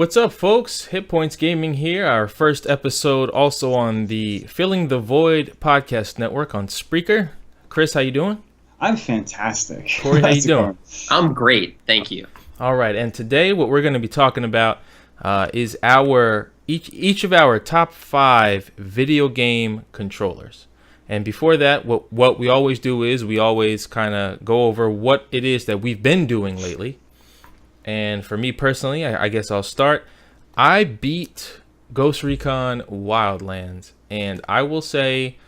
What's up, folks? HitPointsGaming here. Our first episode also on the Filling the Void podcast network on Spreaker. Chris, how you doing? I'm fantastic. Corey, how you doing? I'm great, thank you. All right, and today what we're going to be talking about is our each of our top 5 video game controllers. And before that, what we always do is we always kind of go over what it is that we've been doing lately. And for me personally, I guess I'll start. I beat Ghost Recon Wildlands, and I will say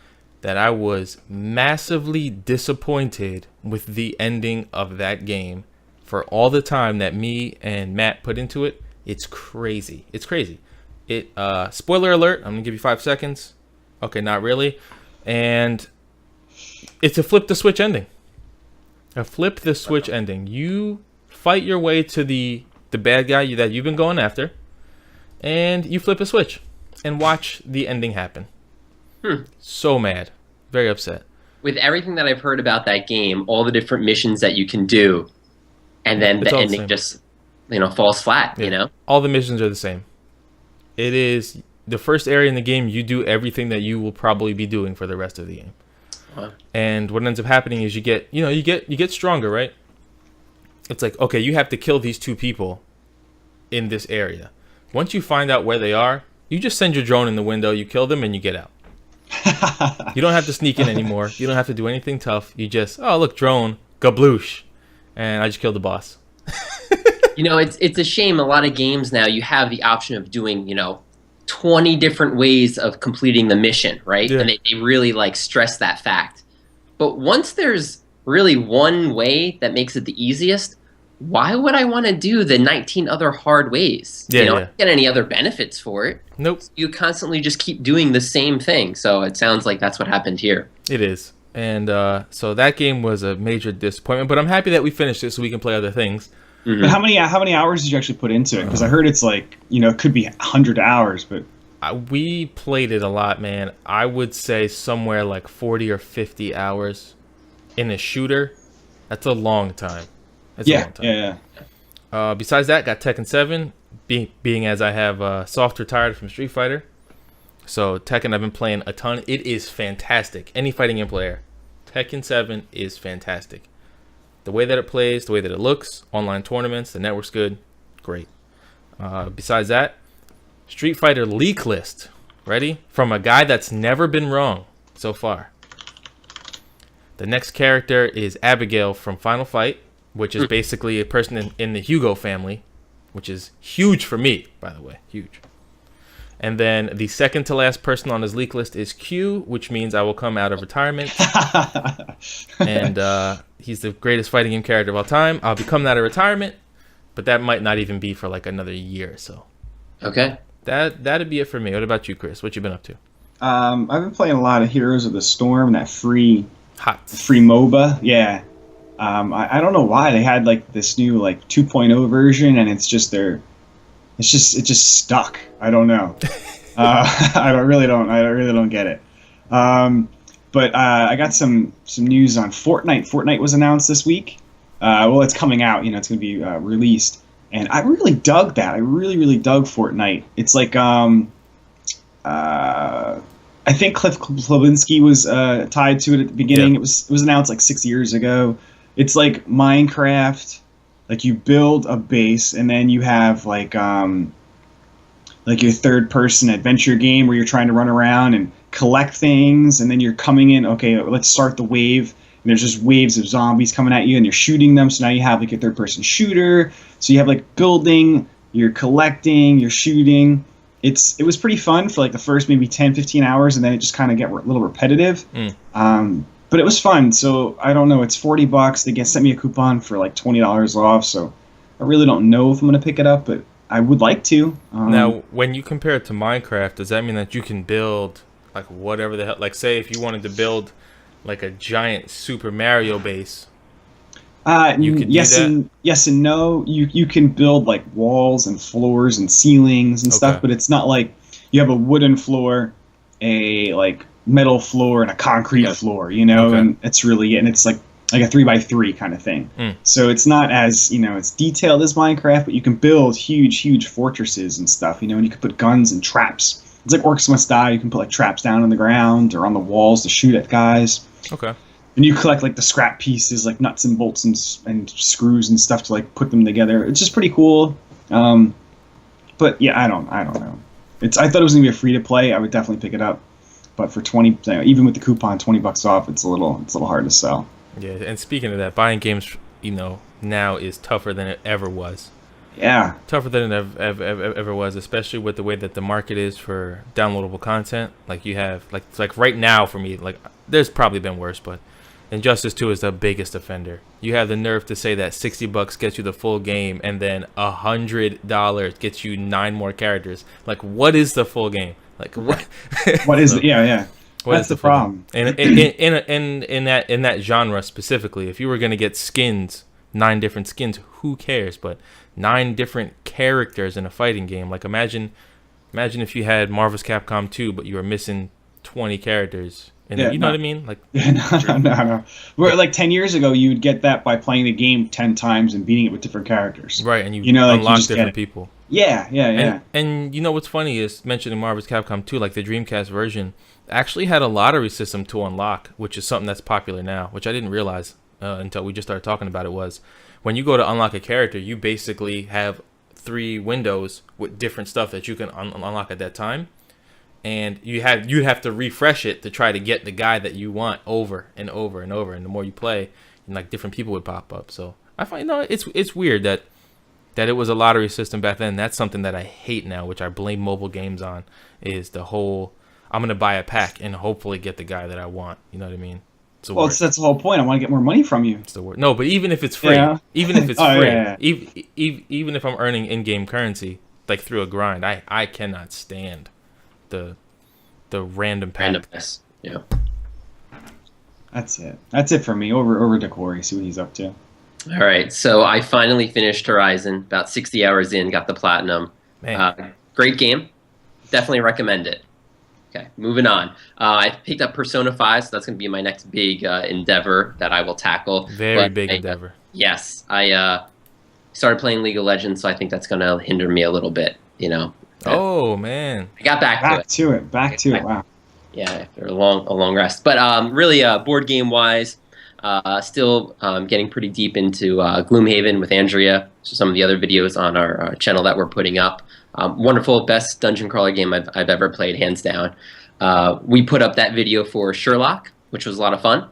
that I was massively disappointed with the ending of that game. For all the time that me and Matt put into it, it's crazy. It's crazy. Spoiler alert, I'm gonna give you 5 seconds. Okay, not really. And it's a flip the switch ending. A flip the switch ending. You fight your way to the bad guy that you've been going after, and you flip a switch and watch the ending happen. So mad. Very upset. With everything that I've heard about that game, all the different missions that you can do, and then the ending just, falls flat, Yeah. All the missions are the same. It is the first area in the game, you do everything that you will probably be doing for the rest of the game. Wow. And what ends up happening is you get stronger, right? It's like, okay, you have to kill these 2 people in this area. Once you find out where they are, you just send your drone in the window, you kill them, and you get out. You don't have to sneak in anymore. You don't have to do anything tough. You just, oh, look, drone, gabloosh. And I just killed the boss. It's a shame. A lot of games now, you have the option of doing, 20 different ways of completing the mission, right? Yeah. And they really, stress that fact. But once there's really one way that makes it the easiest, why would I want to do the 19 other hard ways? I don't get any other benefits for it. Nope. You constantly just keep doing the same thing. So it sounds like that's what happened here. It is. And so that game was a major disappointment, but I'm happy that we finished it so we can play other things. Mm-hmm. But how many hours did you actually put into it? Because I heard it's it could be 100 hours, but We played it a lot, man. I would say somewhere like 40 or 50 hours in a shooter. That's a long time. That's a long time. Yeah. Besides that, got Tekken 7, being as I have soft retired from Street Fighter. So Tekken I've been playing a ton. It is fantastic. Any fighting game player, Tekken 7 is fantastic. The way that it plays, the way that it looks, online tournaments, the network's good, great. Besides that, Street Fighter leak list, ready? From a guy that's never been wrong so far. The next character is Abigail from Final Fight, which is basically a person in the Hugo family, which is huge for me, by the way, huge. And then the second to last person on his leak list is Q, which means I will come out of retirement. And he's the greatest fighting game character of all time. I'll be coming out of retirement, but that might not even be for like another year or so. Okay. That'd be it for me. What about you, Chris? What you been up to? I've been playing a lot of Heroes of the Storm, that free Free MOBA. Yeah. I don't know why they had this new 2.0 version, and it's just stuck. I don't know. I really don't get it. But I got some news on Fortnite. Fortnite was announced this week. It's coming out. It's going to be released, and I really dug that. I really dug Fortnite. It's I think Cliff Klavinsky was tied to it at the beginning. Yeah. It was announced 6 years ago. It's like Minecraft. You build a base, and then you have your third-person adventure game where you're trying to run around and collect things, and then you're coming in. Okay, let's start the wave. And there's just waves of zombies coming at you, and you're shooting them. So now you have a third-person shooter. So you have building, you're collecting, you're shooting. It was pretty fun for the first maybe 10, 15 hours, and then it just kind of get a little repetitive. But it was fun. So I don't know. It's $40. They sent me a coupon for $20 off. So I really don't know if I'm going to pick it up, but I would like to. Now, when you compare it to Minecraft, does that mean that you can build whatever the hell? Say if you wanted to build a giant Super Mario base, you could yes do that? Yes and no. You can build walls and floors and ceilings and stuff, but it's not you have a wooden floor, a metal floor, and a concrete floor. Okay. And it's really, and it's like a 3x3 kind of thing. So it's not as, it's detailed as Minecraft, but you can build huge fortresses and stuff, and you can put guns and traps. It's like Orcs Must Die. You can put like traps down on the ground or on the walls to shoot at guys. Okay. And you collect like the scrap pieces, like nuts and bolts and screws and stuff to like put them together. It's just pretty cool. But yeah, I don't know. I thought it was gonna be a free to play. I would definitely pick it up. But for 20, even with the coupon, $20 off, it's a little hard to sell. Yeah, and speaking of that, buying games, now is tougher than it ever was. Yeah. Tougher than it ever was, especially with the way that the market is for downloadable content. Like you have, like right now for me, like there's probably been worse, but Injustice 2 is the biggest offender. You have the nerve to say that $60 gets you the full game, and then $100 gets you 9 more characters. Like, what is the full game? Like, what? What is it? Yeah. That's the problem. And in that genre specifically, if you were gonna get skins, 9 different skins, who cares? But 9 different characters in a fighting game. Like, imagine if you had Marvel's Capcom 2, but you were missing 20 characters. And you know what I mean? Like, no. Where like 10 years ago, you would get that by playing the game 10 times and beating it with different characters. Right, and you unlock different people. Yeah. And you know what's funny is mentioning Marvel's Capcom 2, like the Dreamcast version, actually had a lottery system to unlock, which is something that's popular now, which I didn't realize until we just started talking about it. Was when you go to unlock a character, you basically have 3 windows with different stuff that you can unlock at that time. And you'd have to refresh it to try to get the guy that you want over and over and over. And the more you play, and like different people would pop up. So I find it's weird that it was a lottery system back then. That's something that I hate now, which I blame mobile games on, is the whole I'm gonna buy a pack and hopefully get the guy that I want. You know what I mean? That's the whole point. I want to get more money from you. It's the word. No, but even if it's free, even if it's free, even if I'm earning in-game currency like through a grind, I cannot stand the random pack. Randomness. Yeah. That's it for me. Over to Corey, see what he's up to. All right, so I finally finished Horizon, about 60 hours in, got the platinum. Great game. Definitely recommend it. Okay, moving on. I picked up Persona 5, so that's going to be my next big endeavor that I will tackle. Very big endeavor. Yes, I started playing League of Legends, so I think that's going to hinder me a little bit, Oh, man. I got back to it. Back to it. Wow. Yeah, after a long rest. But really, board game-wise, still getting pretty deep into Gloomhaven with Andrea. So some of the other videos on our channel that we're putting up. Wonderful, best dungeon crawler game I've ever played, hands down. We put up that video for Sherlock, which was a lot of fun.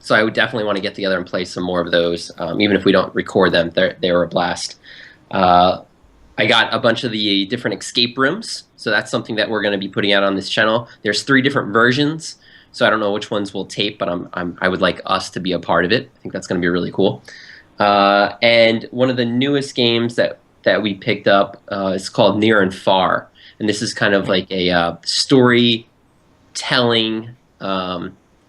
So I would definitely want to get together and play some more of those, even if we don't record them. They were a blast. I got a bunch of the different escape rooms, so that's something that we're going to be putting out on this channel. There's 3 different versions, so I don't know which ones we'll tape, but I would like us to be a part of it. I think that's going to be really cool. And one of the newest games that we picked up is called Near and Far, and this is kind of like a storytelling,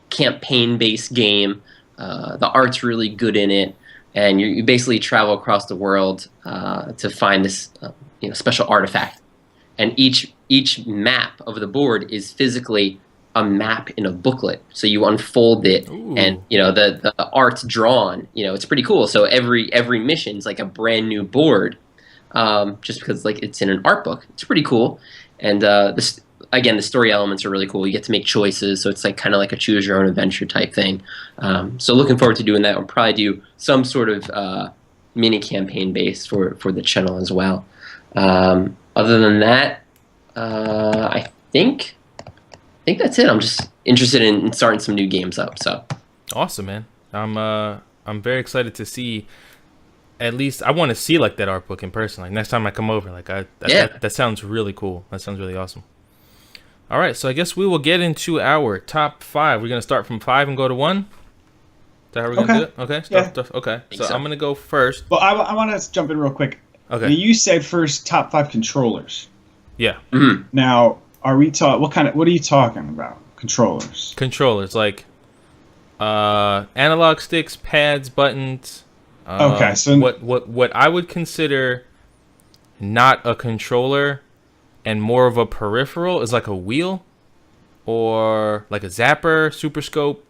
campaign-based game. The art's really good in it. And you basically travel across the world to find this special artifact. And each map of the board is physically a map in a booklet. So you unfold it, Ooh. And the art's drawn. It's pretty cool. So every mission's like a brand new board, just because like it's in an art book. It's pretty cool. And the story elements are really cool. You get to make choices, so it's like kind of like a choose your own adventure type thing. So looking forward to doing that. We'll probably do some sort of mini campaign base for the channel as well. Other than that, I think that's it. I'm just interested in starting some new games up. So awesome, man. I'm very excited to see. At least I want to see like that art book in person. Like next time I come over, like that sounds really cool. That sounds really awesome. All right, so I guess we will get into our top 5. We're gonna start from 5 and go to 1. Is that how we're gonna do it? Okay. Okay. So I'm gonna go first. Well, I want to jump in real quick. Okay. Now, you said first top 5 controllers. Yeah. Mm-hmm. Now, are we what are you talking about? Controllers. Controllers like analog sticks, pads, buttons. Okay. So what I would consider not a controller and more of a peripheral is like a wheel or like a zapper, super scope,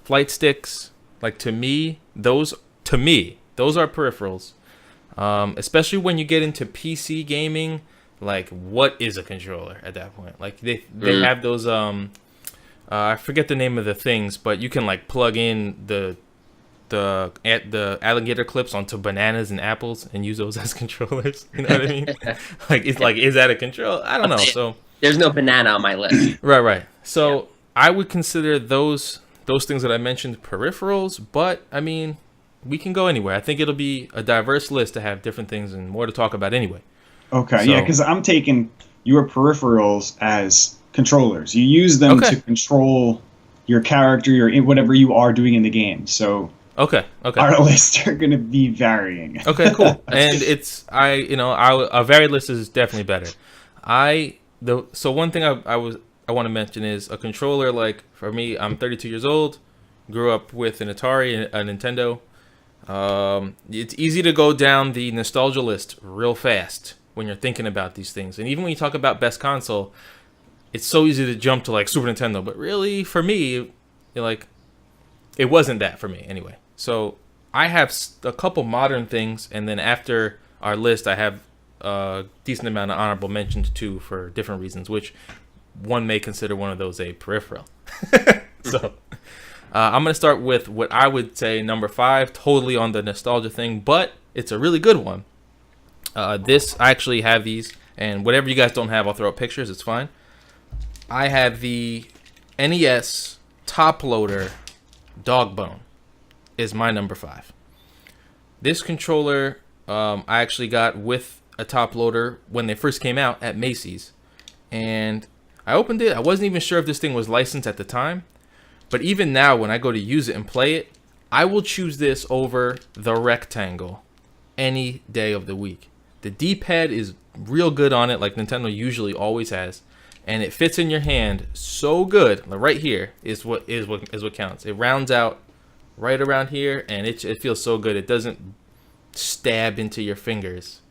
flight sticks, Like to me, those are peripherals. Especially when you get into PC gaming, like what is a controller at that point? Like they have those I forget the name of the things, but you can like plug in the alligator clips onto bananas and apples and use those as controllers. You know what I mean? Is that a control? I don't know. So there's no banana on my list. Right. So I would consider those things that I mentioned peripherals, but I mean, we can go anywhere. I think it'll be a diverse list to have different things and more to talk about anyway. Okay, yeah, because I'm taking your peripherals as controllers. You use them to control your character, whatever you are doing in the game. So okay, our lists are going to be varying. Okay, cool. And a varied list is definitely better. So one thing I want to mention is a controller. Like for me, I'm 32 years old, grew up with an Atari, a Nintendo. It's easy to go down the nostalgia list real fast when you're thinking about these things. And even when you talk about best console, it's so easy to jump to like Super Nintendo. But really, for me, it wasn't that for me anyway. So I have a couple modern things. And then after our list, I have a decent amount of honorable mentions too for different reasons, which one may consider one of those a peripheral. So I'm going to start with what I would say number 5, totally on the nostalgia thing, but it's a really good one. I actually have these, and whatever you guys don't have, I'll throw up pictures. It's fine. I have the NES Top Loader Dogbone is my number 5. This controller I actually got with a top loader when they first came out at Macy's, and I opened it. I wasn't even sure if this thing was licensed at the time. But even now, when I go to use it and play it, I will choose this over the rectangle any day of the week. The D-pad is real good on it, like Nintendo usually always has, and it fits in your hand so good. Like right here is what counts. It rounds out right around here, and it feels so good. It doesn't stab into your fingers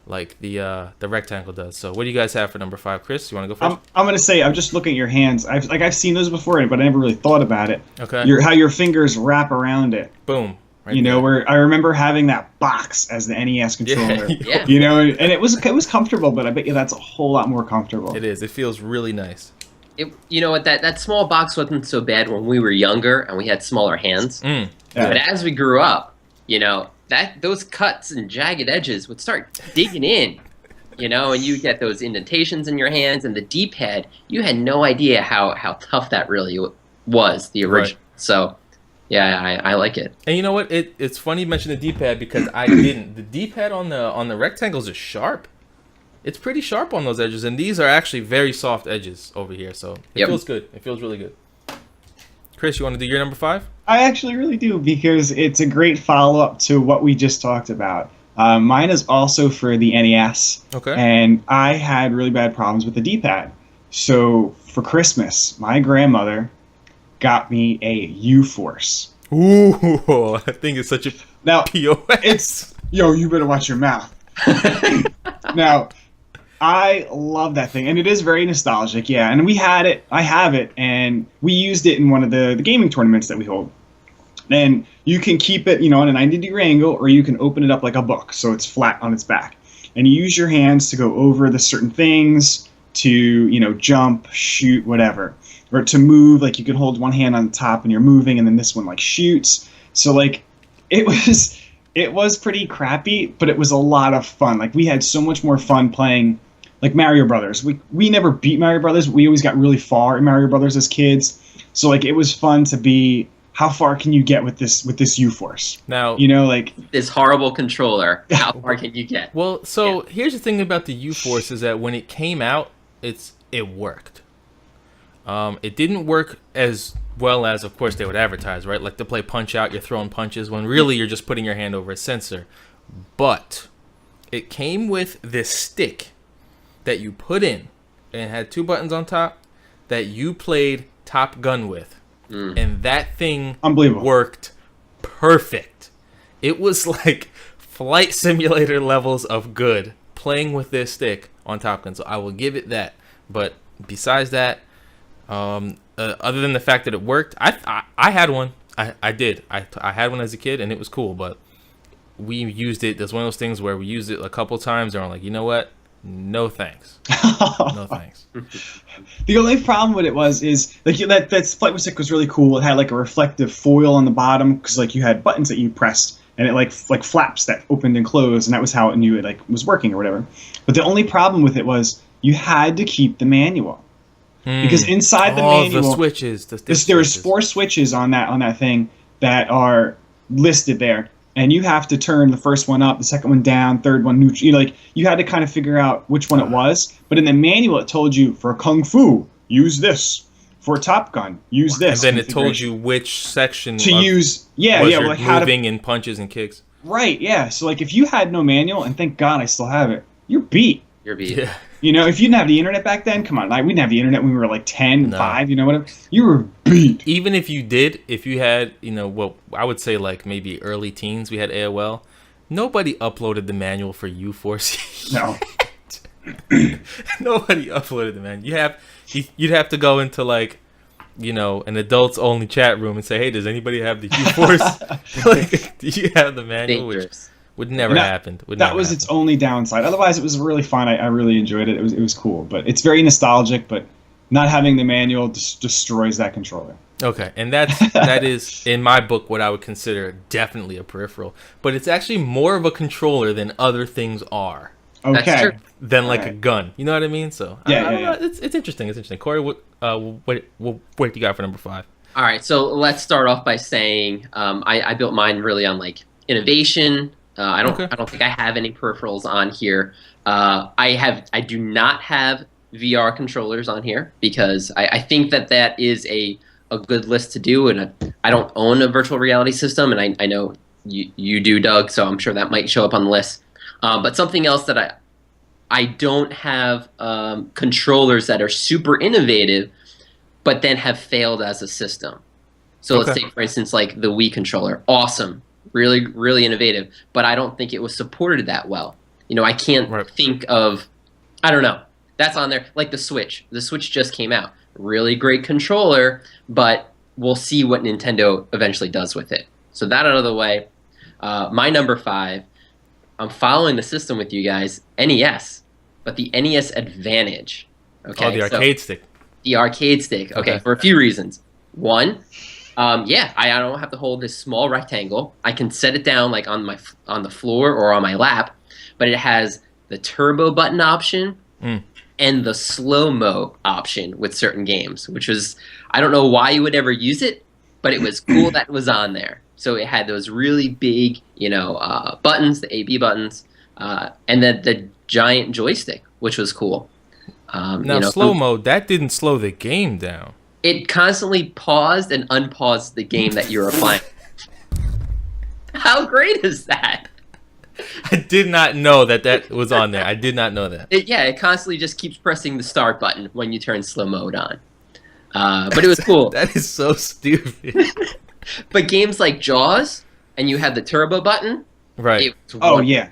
like the rectangle does. So what do you guys have for number 5? Chris, you want to go first? I'm going to say, I'm just looking at your hands. I've seen those before, but I never really thought about it. Okay. How your fingers wrap around it. Boom. Right where I remember having that box as the NES controller. Yeah. And it was comfortable, but I bet you that's a whole lot more comfortable. It is. It feels really nice. You know what? That small box wasn't so bad when we were younger and we had smaller hands. Yeah. But as we grew up, those cuts and jagged edges would start digging in, and you get those indentations in your hands, and the D-pad, you had no idea how tough that really was, the original. Right. So, yeah, I like it. And you know what? It's funny you mentioned the D-pad because I didn't. The D-pad on the rectangles is sharp. It's pretty sharp on those edges, and these are actually very soft edges over here, so it feels good. It feels really good. Chris, you want to do your number 5? I actually really do, because it's a great follow-up to what we just talked about. Mine is also for the NES, and I had really bad problems with the D-pad. So for Christmas, my grandmother got me a U-Force. Ooh, I think it's such a POS. You better watch your mouth. Now, I love that thing, and it is very nostalgic, yeah. And we had it, I have it, and we used it in one of the gaming tournaments that we hold. And you can keep it, on a 90-degree angle, or you can open it up like a book, so it's flat on its back. And you use your hands to go over the certain things, to, jump, shoot, whatever. Or to move, like you can hold one hand on the top and you're moving, and then this one, like, shoots. So, like, it was pretty crappy, but it was a lot of fun. Like, we had so much more fun playing, like, Mario Brothers. We never beat Mario Brothers. We always got really far in Mario Brothers as kids. So, like, it was fun to be, how far can you get with this U-Force? Now, this horrible controller, how far can you get? Well, so here's the thing about the U-Force is that when it came out, it worked. It didn't work as well as, of course, they would advertise, right? Like to play Punch-Out, you're throwing punches, when really you're just putting your hand over a sensor. But it came with this stick that you put in, and it had 2 buttons on top that you played Top Gun with. And that thing worked perfect. It was like flight simulator levels of good playing with this stick on Top Gun. So I will give it that. But besides that, other than the fact that it worked, I had one. I did. I had one as a kid, and it was cool, but we used it. That's one of those things where we used it a couple times, and we're like, you know what? No thanks. No thanks. The only problem with it is like that flight stick was really cool. It had like a reflective foil on the bottom because like you had buttons that you pressed, and it like flaps that opened and closed, and that was how it knew it like was working or whatever. But the only problem with it was you had to keep the manual. Because inside the manual, the switches, there was 4 switches on that thing that are listed there, and you have to turn the first one up, the second one down, third one neutral. You know, like you had to kind of figure out which one it was. But in the manual, it told you for Kung Fu, use this. For Top Gun, use this. And then it told you which section to use. Like how moving in punches and kicks. Right. Yeah. So like if you had no manual, and thank God I still have it, you're beat. You're beat. Yeah. You know, if you didn't have the internet back then, come on, like we didn't have the internet when we were like 10, 5, you know, whatever. You were beat. Even if you did, if you had, you know, what I would say like maybe early teens, we had AOL. Nobody uploaded the manual for U4C. No. Nobody uploaded the manual. You'd have to go into like, you know, an adults only chat room and say, hey, does anybody have the U4C? Like, do you have the manual? Dangerous. Would never happened. That was its only downside. Otherwise, it was really fun. I really enjoyed it. It was cool, but it's very nostalgic. But not having the manual destroys that controller. Okay, and that is in my book what I would consider definitely a peripheral, but it's actually more of a controller than other things are. Okay. That's true. Than like a gun. You know what I mean? So yeah, I don't know. It's interesting. It's interesting. Corey, what do you got for number 5? All right, so let's start off by saying I built mine really on like innovation. I don't think I have any peripherals on here. I do not have VR controllers on here because I think that is a good list to do, and I don't own a virtual reality system, and I know you do, Doug, so I'm sure that might show up on the list. But something else that I don't have controllers that are super innovative, but then have failed as a system. So let's take, for instance, like the Wii controller. Awesome. Really, really innovative, but I don't think it was supported that well. You know, I can't think of, I don't know. That's on there. Like the Switch. The Switch just came out. Really great controller, but we'll see what Nintendo eventually does with it. So that out of the way. My number 5, I'm following the system with you guys, NES, but the NES Advantage. Okay, the arcade stick. The arcade stick. Okay, for a few reasons. One, I don't have to hold this small rectangle. I can set it down like on the floor or on my lap, but it has the turbo button option and the slow-mo option with certain games, which was, I don't know why you would ever use it, but it was cool that it was on there. So it had those really big, buttons, the AB buttons, and then the giant joystick, which was cool. Now, slow-mo, that didn't slow the game down. It constantly paused and unpaused the game that you were playing. How great is that? I did not know that was on there. I did not know that. It constantly just keeps pressing the start button when you turn slow mode on. But it was cool. That is so stupid. But games like Jaws, and you have the turbo button. Right. Yeah.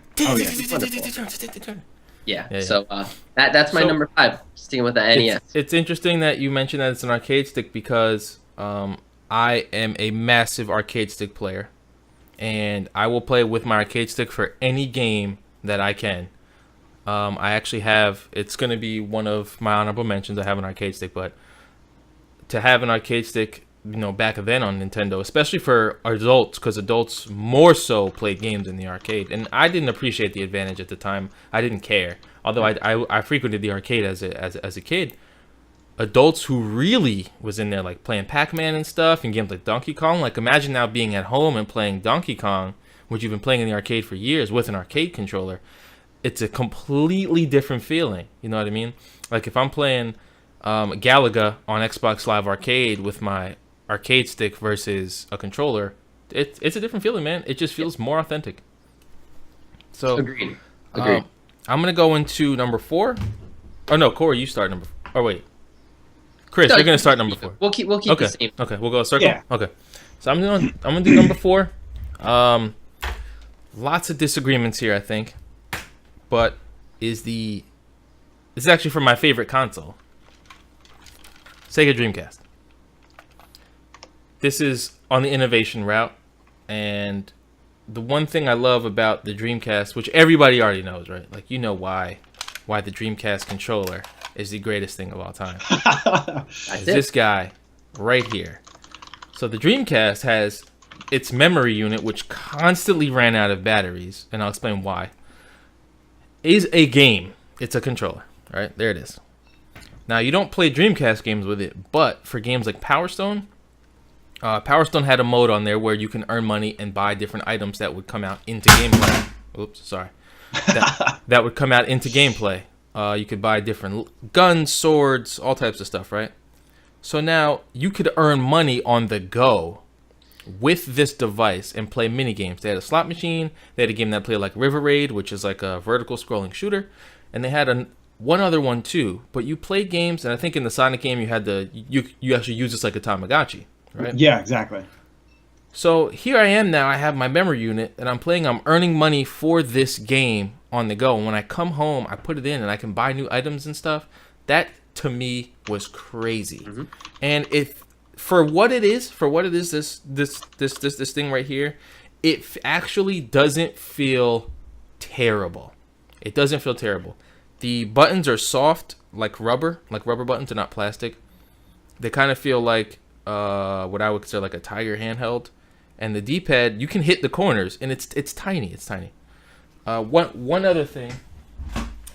So that's my number 5. Sticking with the NES. It's interesting that you mentioned that it's an arcade stick because I am a massive arcade stick player, and I will play with my arcade stick for any game that I can. I actually have. It's going to be one of my honorable mentions. I have an arcade stick, but to have an arcade stick, back then on Nintendo, especially for adults, because adults more so played games in the arcade, and I didn't appreciate the advantage at the time. I didn't care, although I frequented the arcade as a kid. Adults who really was in there, like playing Pac-Man and stuff, and games like Donkey Kong. Like, imagine now being at home and playing Donkey Kong, which you've been playing in the arcade for years, with an arcade controller. It's a completely different feeling. You know what I mean? Like if I'm playing Galaga on Xbox Live Arcade with my arcade stick versus a controller, it's a different feeling, man. It just feels more authentic. So Agreed. I'm gonna go into number 4. Oh no, Corey, you start number 4. Oh wait, Chris, you're gonna start number 4. We'll keep okay. the same. Okay, we'll go circle. Yeah. Okay, so I'm gonna do number 4. Lots of disagreements here, I think, but this is actually for my favorite console, Sega Dreamcast. this is on the innovation route, and the one thing I love about the Dreamcast, which everybody already knows, right? Like, you know why the Dreamcast controller is the greatest thing of all time. It's this guy right here. So the Dreamcast has its memory unit, which constantly ran out of batteries, and I'll explain why, is a game. It's a controller, right? There it is. Now, you don't play Dreamcast games with it, but for games like Power Stone had a mode on there where you can earn money and buy different items that would come out into gameplay. Oops, sorry. That would come out into gameplay. You could buy different guns, swords, all types of stuff, right? So now you could earn money on the go with this device and play mini games. They had a slot machine. They had a game that played like River Raid, which is like a vertical scrolling shooter, and they had one other one too. But you played games, and I think in the Sonic game you actually use this like a Tamagotchi, right? Yeah, exactly. So here I am now. I have my memory unit, and I'm earning money for this game on the go. And when I come home, I put it in, and I can buy new items and stuff. That to me was crazy. Mm-hmm. And if for what it is, this thing right here, it actually doesn't feel terrible. It doesn't feel terrible. The buttons are soft, like rubber buttons. They're not plastic. They kind of feel like what I would consider like a Tiger handheld. And the D-pad, you can hit the corners, and it's tiny. It's tiny. One other thing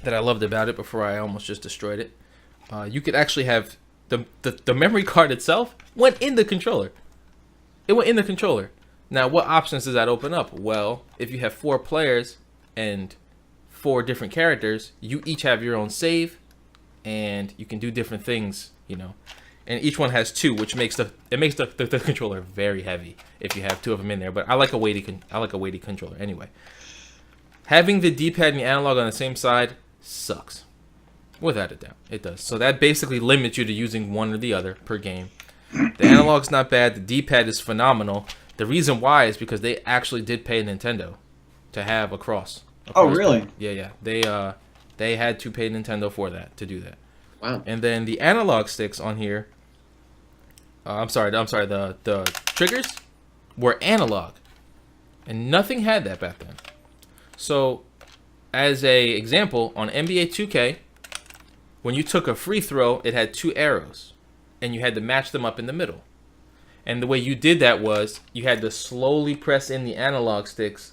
that I loved about it before I almost just destroyed it, you could actually have the memory card itself went in the controller. It went in the controller. Now, what options does that open up? Well, if you have 4 players and 4 different characters, you each have your own save, and you can do different things, you know. And each one has 2, which makes the controller very heavy if you have 2 of them in there. But I like a weighty controller anyway. Having the D-pad and the analog on the same side sucks, without a doubt. It does. So that basically limits you to using one or the other per game. The analog's not bad. The D-pad is phenomenal. The reason why is because they actually did pay Nintendo to have a cross. Oh, really? Yeah. They had to pay Nintendo for that, to do that. Wow. And then the analog sticks on here. The triggers were analog, and nothing had that back then. So, as a example, on NBA 2K, when you took a free throw, it had 2 arrows, and you had to match them up in the middle. And the way you did that was you had to slowly press in the analog sticks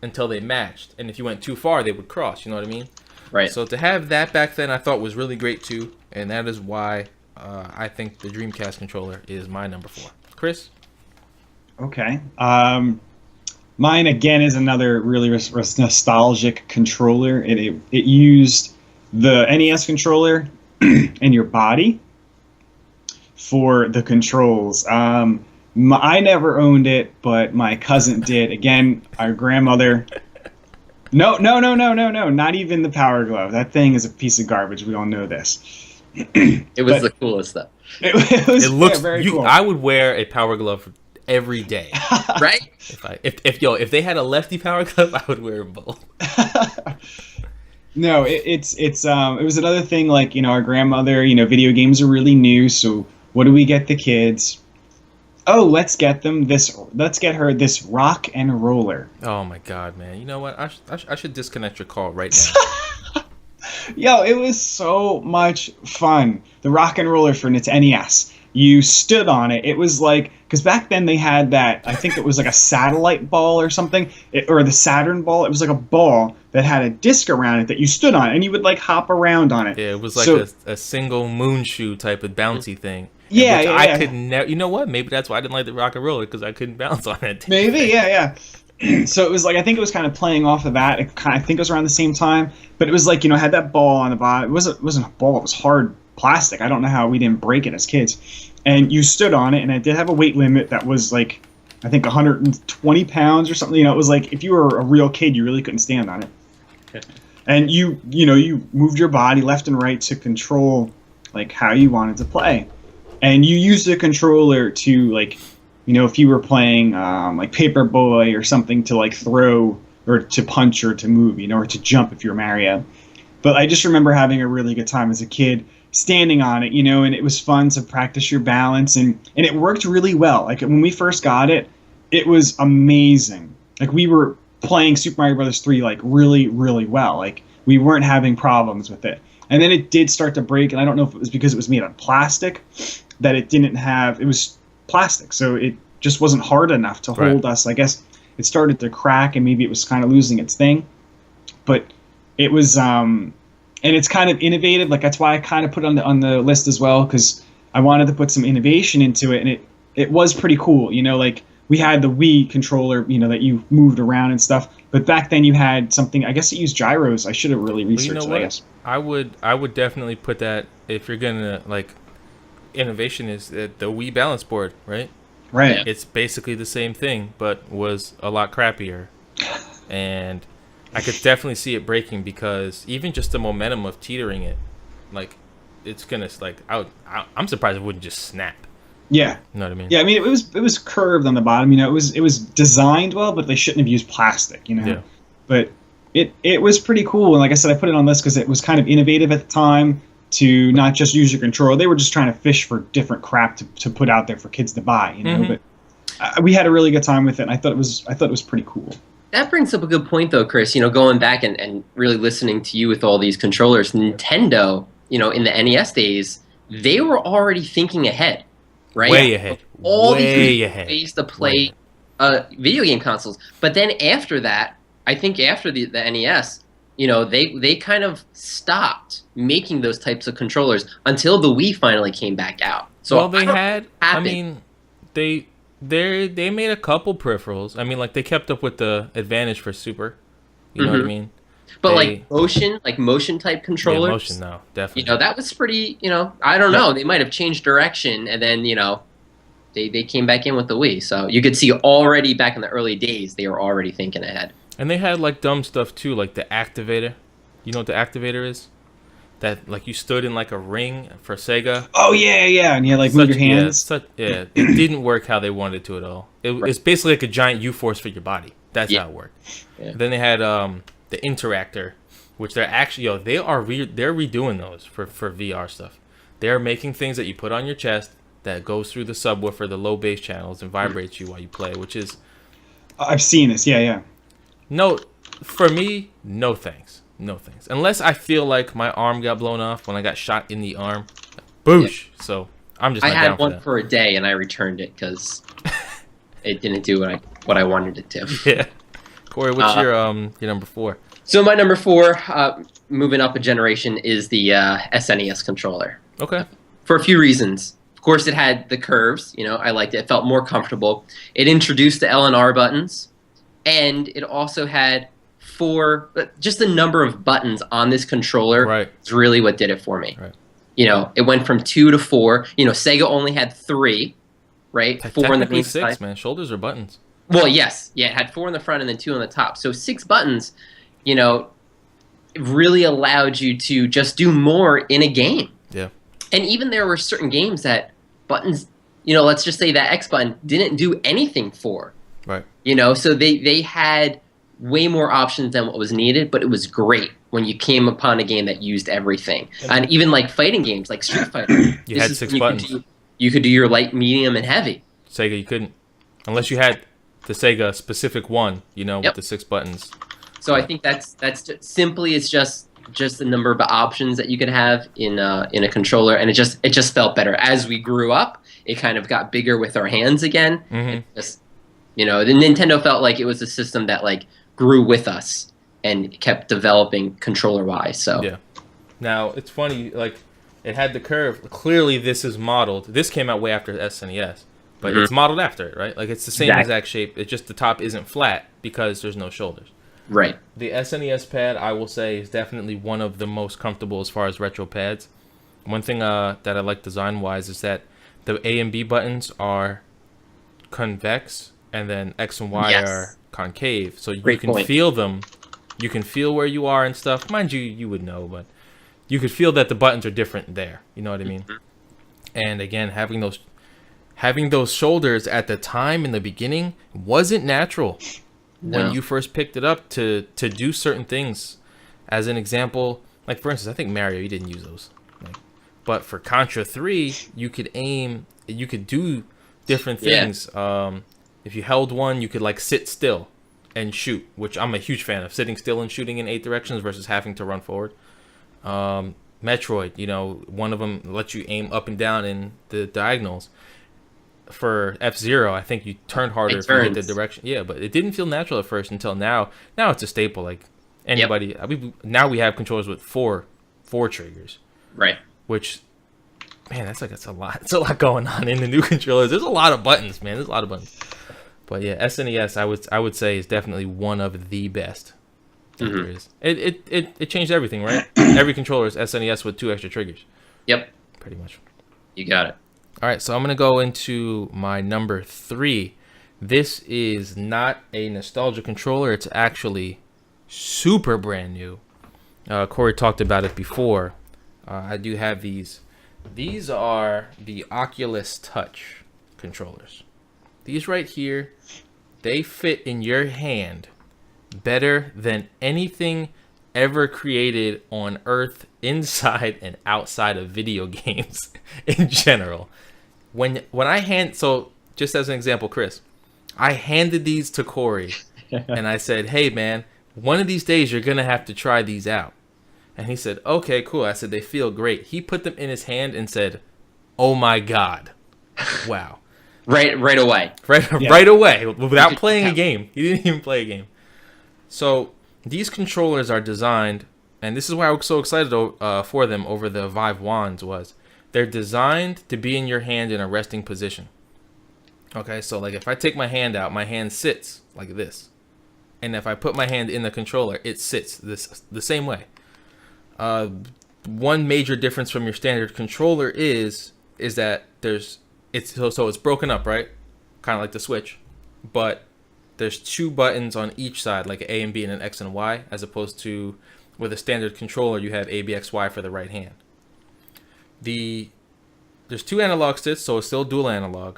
until they matched. And if you went too far, they would cross. You know what I mean? Right. So to have that back then, I thought was really great too, and that is why I think the Dreamcast controller is my number 4. Chris? Okay. Mine again is another really nostalgic controller. It used the NES controller and your body for the controls. I never owned it, but my cousin did. Again, our grandmother. No, not even the Power Glove. That thing is a piece of garbage. We all know this. It was the coolest stuff. It looks very cool. I would wear a Power Glove every day. Right? If they had a lefty Power Glove, I would wear both. No, it was another thing, like, you know, our grandmother, you know, video games are really new, so what do we get the kids? Oh, let's get her this rock and roller. Oh my God, man! You know what? I should disconnect your call right now. Yo, it was so much fun. The rock and roller for NES. You stood on it. It was like, because back then they had that, I think it was like a satellite ball or something, or the Saturn ball. It was like a ball that had a disc around it that you stood on, and you would like hop around on it. Yeah, it was like a single moon shoe type of bouncy thing. Yeah, I could never. You know what? Maybe that's why I didn't like the rock and roller, because I couldn't bounce on it. Maybe, yeah. So it was like, I think it was kind of playing off of that. I think it was around the same time, but it was like, you know, had that ball on the bottom. It wasn't a ball. It was hard plastic. I don't know how we didn't break it as kids. And you stood on it, and it did have a weight limit that was like, I think 120 pounds or something. You know, it was like, if you were a real kid, you really couldn't stand on it. And you moved your body left and right to control like how you wanted to play. And you used the controller to, like, you know, if you were playing like Paperboy or something, to like throw or to punch or to move, you know, or to jump if you're Mario. But I just remember having a really good time as a kid, standing on it, and it was fun to practice your balance, and it worked really well. Like when we first got it, it was amazing. Like we were playing Super Mario Brothers 3 like really, really well. Like we weren't having problems with it. And then it did start to break, and I don't know if it was because it was made of plastic that it didn't have. It was plastic, so it just wasn't hard enough to hold us. I guess it started to crack, and maybe it was kind of losing its thing. But it was, and it's kind of innovative. Like that's why I kind of put it on the list as well, because I wanted to put some innovation into it, and it was pretty cool. Like we had the Wii controller, that you moved around and stuff. But back then you had something. I guess it used gyros. I should have really researched that. I guess. I would definitely put that if you're gonna like. Innovation is the Wii Balance Board, right? Right. Yeah. It's basically the same thing, but was a lot crappier. And I could definitely see it breaking because even just the momentum of teetering it, like it's gonna like I'm surprised it wouldn't just snap. Yeah. You know what I mean? Yeah, I mean it was curved on the bottom. It was designed well, but they shouldn't have used plastic. Yeah. But it was pretty cool, and like I said, I put it on this because it was kind of innovative at the time. To not just use your controller, they were just trying to fish for different crap to put out there for kids to buy, Mm-hmm. But we had a really good time with it. And I thought it was pretty cool. That brings up a good point, though, Chris. Going back and really listening to you with all these controllers, Nintendo, in the NES days, they were already thinking ahead, right? Way ahead. All Way these ahead. ways to play video game consoles. But then after that, I think after the NES, they kind of stopped making those types of controllers until the Wii finally came back out. So well, they had. I happened. mean, they made a couple peripherals. I mean, like they kept up with the Advantage for Super. You know what I mean? But They- motion type controllers. Yeah, motion, no, definitely. That was pretty. I don't know. They might have changed direction, and then they came back in with the Wii. So you could see already back in the early days they were already thinking ahead. And they had like dumb stuff too, like the activator. You know what the activator is? That like you stood in like a ring for Sega. Oh yeah, and you had like move your hands. It didn't work how they wanted it to at all. It's basically like a giant U-force for your body. That's how it worked. Yeah. Then they had the interactor, which they're actually they're redoing those for VR stuff. They're making things that you put on your chest that goes through the subwoofer, the low bass channels, and vibrates you while you play, which is I've seen this. Yeah. no, for me, no thanks. No thanks. Unless I feel like my arm got blown off when I got shot in the arm. Boosh. Yeah. So I'm just not I down had one that. for a day and I returned it because it didn't do what I wanted it to. Yeah. Corey, what's your number 4? So my number 4, moving up a generation, is the SNES controller. Okay. For a few reasons. Of course, it had the curves. I liked it. It felt more comfortable. It introduced the L and R buttons. And it also had just the number of buttons on this controller is really what did it for me. Right. It went from 2 to 4. Sega only had 3, right? 4 in the main 6, side. man. Shoulders or buttons? Well, yes. Yeah, it had 4 in the front and then 2 on the top. So 6 buttons, it really allowed you to just do more in a game. Yeah. And even there were certain games that buttons, let's just say that X button didn't do anything for. Right. So they had way more options than what was needed, but it was great when you came upon a game that used everything. And even like fighting games, like Street Fighter. You had 6 buttons. You could do your light, medium, and heavy. Sega, you couldn't. Unless you had the Sega specific one, with the 6 buttons. So I think that's just, simply it's just the number of options that you could have in a controller, and it just felt better. As we grew up, it kind of got bigger with our hands again. Mm-hmm. The Nintendo felt like it was a system that like grew with us and kept developing controller-wise. So yeah. Now it's funny, like it had the curve. Clearly, this is modeled. This came out way after SNES, but it's modeled after it, right? Like it's the same exact shape. It's just the top isn't flat because there's no shoulders. Right. The SNES pad, I will say, is definitely one of the most comfortable as far as retro pads. One thing that I like design-wise is that the A and B buttons are convex, and then X and Y are concave. So you can feel them. You can feel where you are and stuff. Mind you, you would know, but you could feel that the buttons are different there. You know what I mean? And again, having those shoulders at the time in the beginning wasn't natural. No. When you first picked it up to do certain things. As an example, like for instance, I think Mario, you didn't use those. But for Contra 3, you could aim, you could do different things. If you held one, you could like sit still and shoot, which I'm a huge fan of, sitting still and shooting in 8 directions versus having to run forward. Metroid, you know, one of them lets you aim up and down in the diagonals. For F-Zero, I think you turn harder if you hit the direction. Yeah, but it didn't feel natural at first until now. Now it's a staple. Like anybody, now we have controllers with four triggers. Right. Which, man, that's a lot. It's a lot going on in the new controllers. There's a lot of buttons, man. There's a lot of buttons. But yeah, SNES, I would say, is definitely one of the best that there is. It changed everything, right? Every controller is SNES with 2 extra triggers. Yep. Pretty much. You got it. All right, so I'm going to go into my number 3. This is not a nostalgia controller. It's actually super brand new. Corey talked about it before. I do have these. These are the Oculus Touch controllers. These right here, they fit in your hand better than anything ever created on Earth, inside and outside of video games in general. When I so just as an example, Chris, I handed these to Corey and I said, hey man, one of these days you're gonna have to try these out. And he said, okay, cool. I said, they feel great. He put them in his hand and said, oh my God. Wow. Right away. Right away, without playing a game. He didn't even play a game. So these controllers are designed, and this is why I was so excited for them over the Vive Wands was, they're designed to be in your hand in a resting position. Okay, so like if I take my hand out, my hand sits like this. And if I put my hand in the controller, it sits the same way. One major difference from your standard controller is that it's broken up, right? Kind of like the Switch, but there's 2 buttons on each side, like an A and B and an X and Y, as opposed to with a standard controller you have A, B, X, Y for the right hand. There's 2 analog sticks, so it's still dual analog.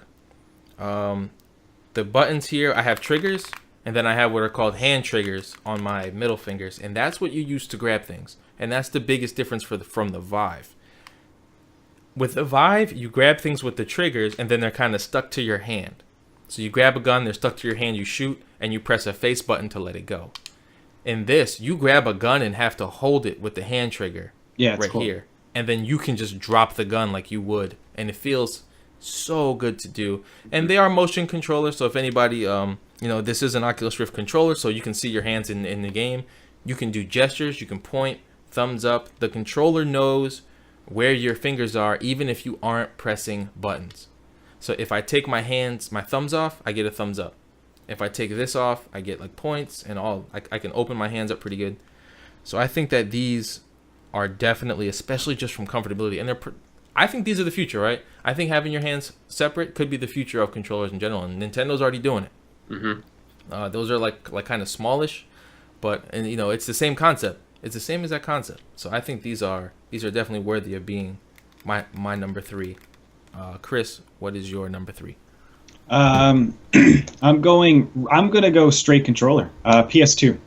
The buttons here, I have triggers, and then I have what are called hand triggers on my middle fingers, and that's what you use to grab things. And that's the biggest difference from the Vive. With the Vive, you grab things with the triggers, and then they're kind of stuck to your hand. So you grab a gun, they're stuck to your hand, you shoot, and you press a face button to let it go. In this, you grab a gun and have to hold it with the hand trigger here. And then you can just drop the gun like you would. And it feels so good to do. And they are motion controllers, so if anybody, this is an Oculus Rift controller, so you can see your hands in the game. You can do gestures, you can point, thumbs up. The controller knows where your fingers are, even if you aren't pressing buttons. So if I take my thumbs off, I get a thumbs up. If I take this off, I get like points and all. I can open my hands up pretty good. So I think that these are definitely, especially just from comfortability, and I think these are the future, right? I think having your hands separate could be the future of controllers in general, and Nintendo's already doing it. Mm-hmm. Those are like kind of smallish, but it's the same concept. It's the same exact concept. So I think these are definitely worthy of being my number 3. Chris, what is your number 3? I'm gonna go straight controller. PS2.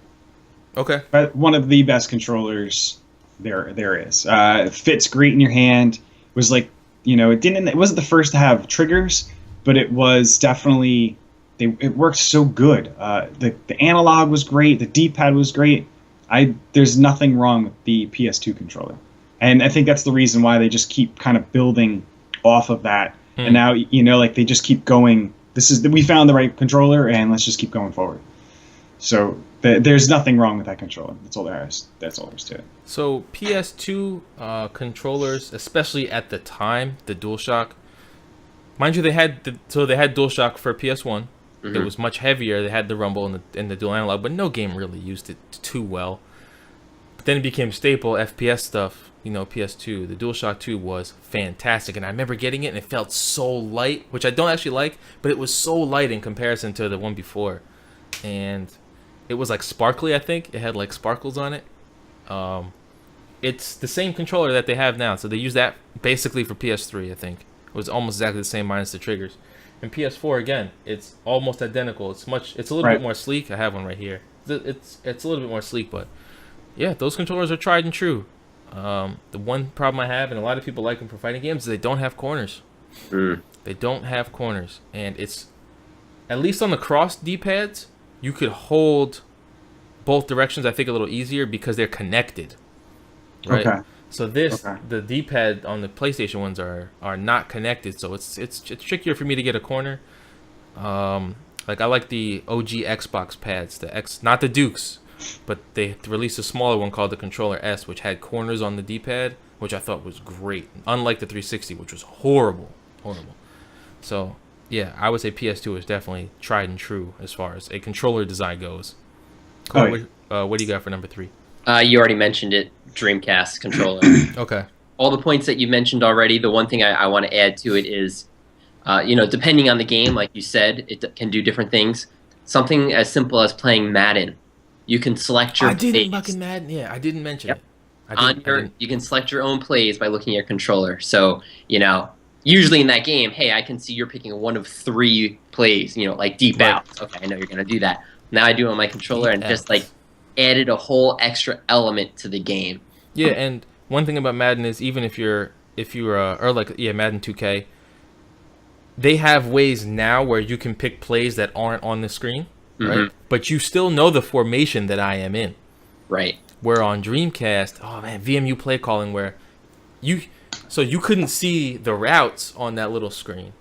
Okay. One of the best controllers there is. It fits great in your hand. It was like, it wasn't the first to have triggers, but it was definitely it worked so good. The analog was great. The D-pad was great. There's nothing wrong with the PS2 controller, and I think that's the reason why they just keep kind of building off of that. And now they just keep going. We found the right controller, and let's just keep going forward. So there's nothing wrong with that controller. That's all there is. That's all there is to it. So PS2 controllers, especially at the time, the DualShock. Mind you, they had DualShock for PS1. Mm-hmm. It was much heavier. They had the rumble and the dual analog, but no game really used it too well. But then it became staple FPS stuff. PS2, the DualShock 2 was fantastic, and I remember getting it, and it felt so light, which I don't actually like, but it was so light in comparison to the one before, and it was like sparkly. I think it had like sparkles on it. It's the same controller that they have now, so they use that basically for PS3. I think it was almost exactly the same minus the triggers. And PS4 again, it's almost identical. It's a little bit more sleek. I have one right here. It's a little bit more sleek, but yeah, those controllers are tried and true. The one problem I have, and a lot of people like them for fighting games, is they don't have corners. They don't have corners, and it's, at least on the cross D-pads, you could hold both directions, I think, a little easier because they're connected, right? Okay. So the D-pad on the PlayStation ones are not connected, so it's trickier for me to get a corner. Like, I like the OG Xbox pads, not the Dukes, but they released a smaller one called the Controller S, which had corners on the D-pad, which I thought was great, unlike the 360, which was horrible. So, yeah, I would say PS2 is definitely tried and true as far as a controller design goes. Cole, what do you got for number 3? You already mentioned it, Dreamcast controller. Okay. All the points that you mentioned already, the one thing I want to add to it is, depending on the game, like you said, it can do different things. Something as simple as playing Madden. You can select your plays. Madden. Yeah, I didn't mention it. You can select your own plays by looking at your controller. So, usually in that game, hey, I can see you're picking one of 3 plays, like deep outs. Okay, I know you're going to do that. Now I do it on my controller and just like added a whole extra element to the game. Yeah, and one thing about Madden is even if you're Madden 2K, they have ways now where you can pick plays that aren't on the screen, right? But you still know the formation that I am in. Right. Where on Dreamcast, VMU play calling where you couldn't see the routes on that little screen.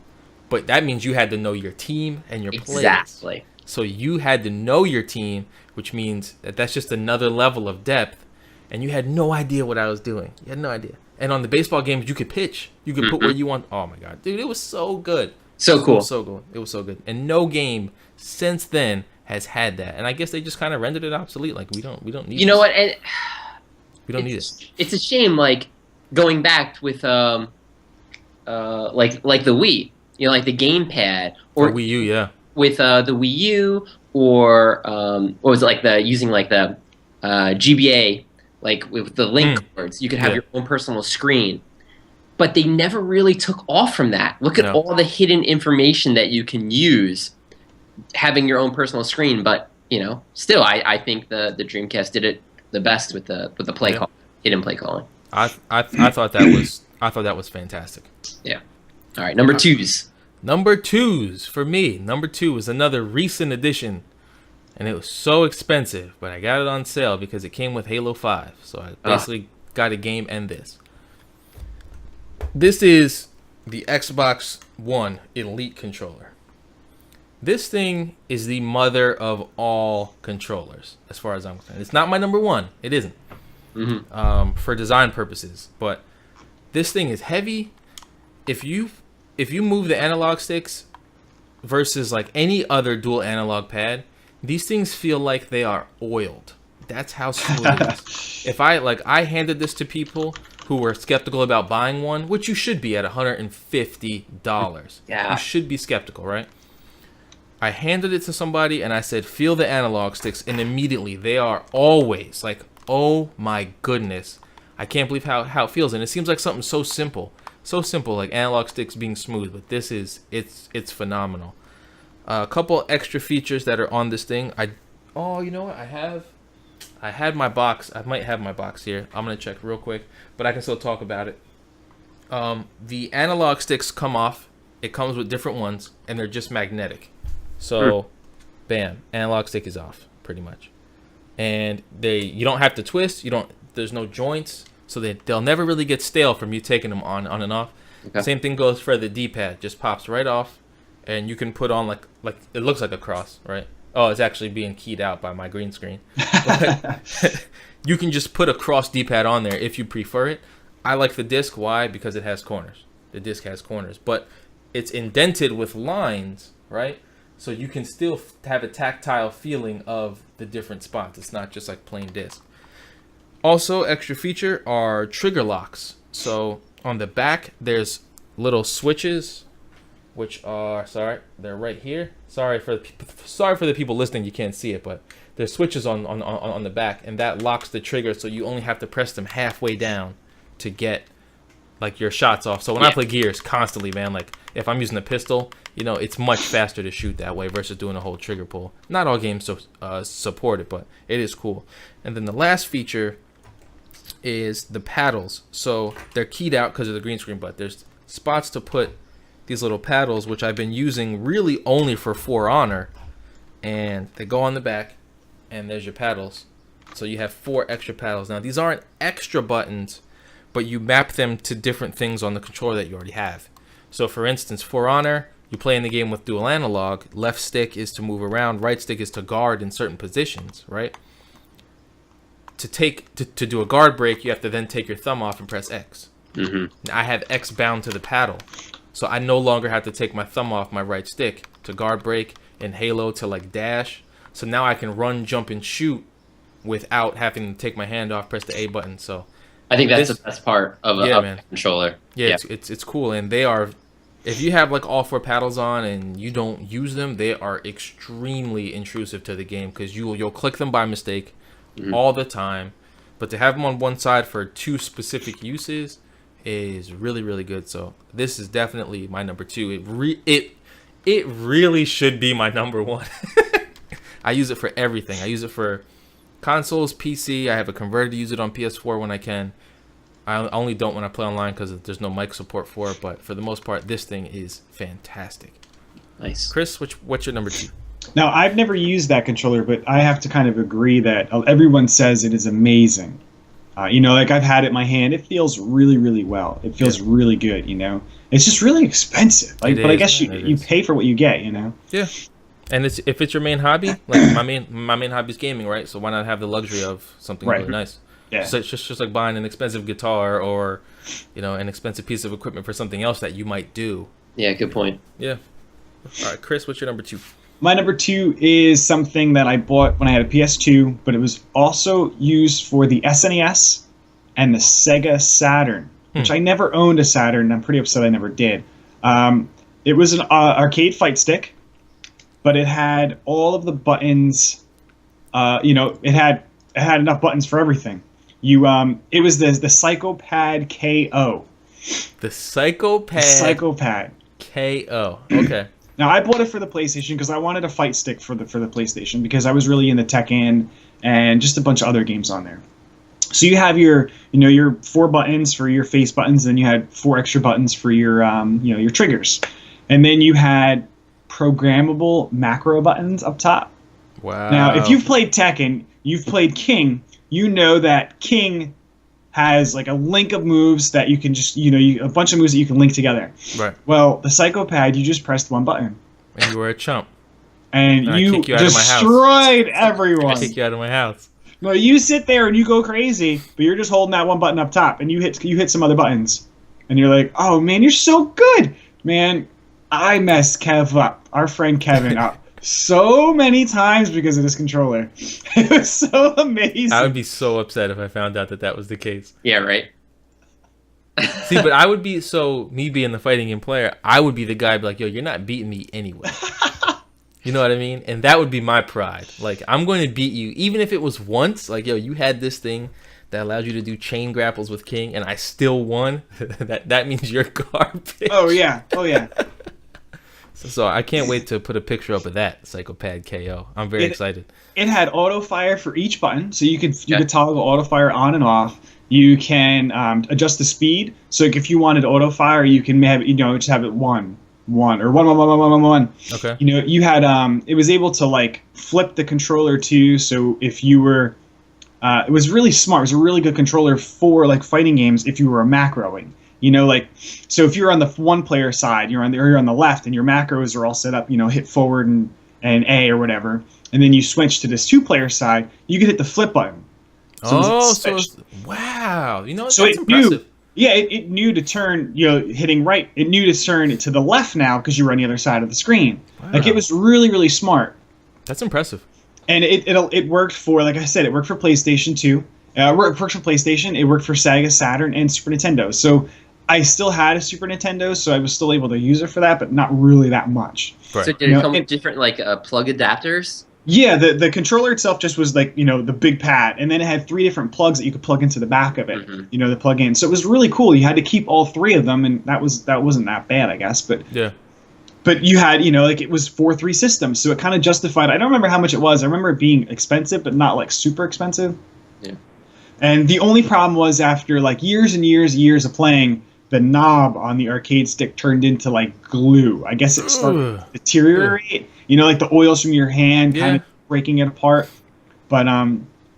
But that means you had to know your team and your plays. Exactly. So you had to know your team, which means that's just another level of depth. And you had no idea what I was doing. You had no idea. And on the baseball games, you could pitch. You could put where you want. Oh, my God. Dude, it was so good. So cool. It was so good. And no game since then has had that. And I guess they just kind of rendered it obsolete. Like, we don't need You know what? And we don't need it. It's a shame, like, going back with, like the Wii. Like the gamepad. Or Wii U, yeah. With the Wii U, or what was it, like using the GBA, like with the link cords, you could have your own personal screen. But they never really took off from that. Look at all the hidden information that you can use having your own personal screen. But still, I think the Dreamcast did it the best with the play call, hidden play calling. I thought that was fantastic. Yeah. All right, number 2s. Number 2s for me. Number 2 was another recent addition, and it was so expensive, but I got it on sale because it came with Halo 5. So I basically got a game and this. This is the Xbox One Elite controller. This thing is the mother of all controllers, as far as I'm concerned. It's not my number 1. It isn't. For design purposes, but this thing is heavy. If you move the analog sticks versus like any other dual analog pad, these things feel like they are oiled. That's how smooth it is. If I handed this to people who were skeptical about buying one, which you should be at $150. Yeah. You should be skeptical, right? I handed it to somebody and I said, feel the analog sticks, and immediately they are always like, oh my goodness. I can't believe how it feels. And it seems like something so simple. So simple, like analog sticks being smooth, but this is it's phenomenal. A couple extra features that are on this thing. You know what? I had my box. I might have my box here. I'm gonna check real quick, but I can still talk about it. The analog sticks come off. It comes with different ones, and they're just magnetic. So, bam, analog stick is off pretty much, and you don't have to twist. There's no joints. So they'll never really get stale from you taking them on and off. Okay. Same thing goes for the D-pad. Just pops right off, and you can put on like it looks like a cross, right? Oh, it's actually being keyed out by my green screen. But you can just put a cross D-pad on there if you prefer it. I like the disc. Why? Because it has corners. The disc has corners, but it's indented with lines, right? So you can still have a tactile feeling of the different spots. It's not just like plain disc. Also, extra feature are trigger locks. So on the back, there's little switches, which are they're right here. Sorry for the people listening, you can't see it, but there's switches on the back, and that locks the trigger. So you only have to press them halfway down to get like your shots off. So when I play Gears constantly, man, like if I'm using a pistol, it's much faster to shoot that way versus doing a whole trigger pull. Not all games support it, but it is cool. And then the last feature is the paddles. So they're keyed out because of the green screen, but there's spots to put these little paddles, which I've been using really only for For Honor. And they go on the back, and there's your paddles. So you have 4 extra paddles. Now, these aren't extra buttons, but you map them to different things on the controller that you already have. So, for instance, For Honor, you play in the game with dual analog. Left stick is to move around. Right stick is to guard in certain positions, right? To do a guard break, you have to then take your thumb off and press X. Mm-hmm. I have X bound to the paddle. So I no longer have to take my thumb off my right stick to guard break, and Halo to like dash. So now I can run, jump, and shoot without having to take my hand off, press the A button. So I think that's the best part of a controller. Yeah, it's cool, and they are. If you have like all 4 paddles on and you don't use them, they are extremely intrusive to the game because you'll click them by mistake all the time. But to have them on one side for 2 specific uses is really, really good. So this is definitely my number 2. It really should be my number 1. I use it for everything. I use it for consoles, PC. I have a converter to use it on PS4 when I can. I only don't when I play online because there's no mic support for it. But for the most part, this thing is fantastic. Nice. Chris, what's your number 2? Now, I've never used that controller, but I have to kind of agree that everyone says it is amazing. Like I've had it in my hand. It feels really, really well. It feels really good, It's just really expensive. But I guess you pay for what you get, Yeah. And if it's your main hobby, like my main hobby is gaming, right? So why not have the luxury of something really nice? Yeah. So it's just like buying an expensive guitar or, an expensive piece of equipment for something else that you might do. Yeah, good point. Yeah. All right, Chris, what's your number 2? My number 2 is something that I bought when I had a PS2, but it was also used for the SNES and the Sega Saturn, which I never owned a Saturn. I'm pretty upset I never did. It was an arcade fight stick, but it had all of the buttons. It had enough buttons for everything. It was the Psychopad KO. The Psychopad KO. Okay. Now I bought it for the PlayStation because I wanted a fight stick for the PlayStation because I was really into Tekken and just a bunch of other games on there. So you have your 4 buttons for your face buttons, and you had 4 extra buttons for your your triggers, and then you had programmable macro buttons up top. Wow. Now, if you've played Tekken, you've played King, you know that King has like a link of moves that you can just, a bunch of moves that you can link together. Right. Well, the Psychopad, you just pressed 1 button. And you were a chump. And you destroyed everyone. I kick you out of my house. No, you sit there and you go crazy, but you're just holding that 1 button up top, and you hit some other buttons. And you're like, oh man, you're so good. Man, I messed Kev up, our friend Kevin up. So many times because of this controller. It was so amazing. I would be so upset if I found out that was the case. Yeah, right. See, but I would be, me being the fighting game player, I would be the guy like, yo, you're not beating me anyway. You know what I mean? And that would be my pride. Like, I'm going to beat you, even if it was once. Like, yo, you had this thing that allowed you to do chain grapples with King, and I still won. that means you're garbage. Oh, yeah. So I can't wait to put a picture up of that Psychopad KO. I'm very excited. It had auto fire for each button, so you could toggle auto fire on and off. You can adjust the speed. So like if you wanted auto fire, you can have just have it 1 or 1. Okay. You had it was able to like flip the controller too. So if you were, it was really smart. It was a really good controller for like fighting games. If you were a macroing. So if you're on the 1-player side, you're on the left, and your macros are all set up, hit forward and A or whatever, and then you switch to this 2-player side, you can hit the flip button. Wow. So that's impressive. It knew to turn, hitting right. It knew to turn to the left now because you were on the other side of the screen. Wow. Like, it was really, really smart. That's impressive. And it worked for, like I said, it worked for PlayStation 2. It worked for PlayStation. It worked for Sega, Saturn, and Super Nintendo. So I still had a Super Nintendo, so I was still able to use it for that, but not really that much. Right. So did it come with different plug adapters? Yeah, the controller itself just was like, the big pad, and then it had 3 different plugs that you could plug into the back of it, the plug-in. So it was really cool. You had to keep all 3 of them, and that wasn't that bad, I guess. But yeah. But you had, it was 4-3 systems, so it kind of justified. I don't remember how much it was. I remember it being expensive, but not like super expensive. Yeah. And the only problem was after like years and years of playing, the knob on the arcade stick turned into like glue. I guess it started to deteriorate. You know, like the oils from your hand kind of breaking it apart. But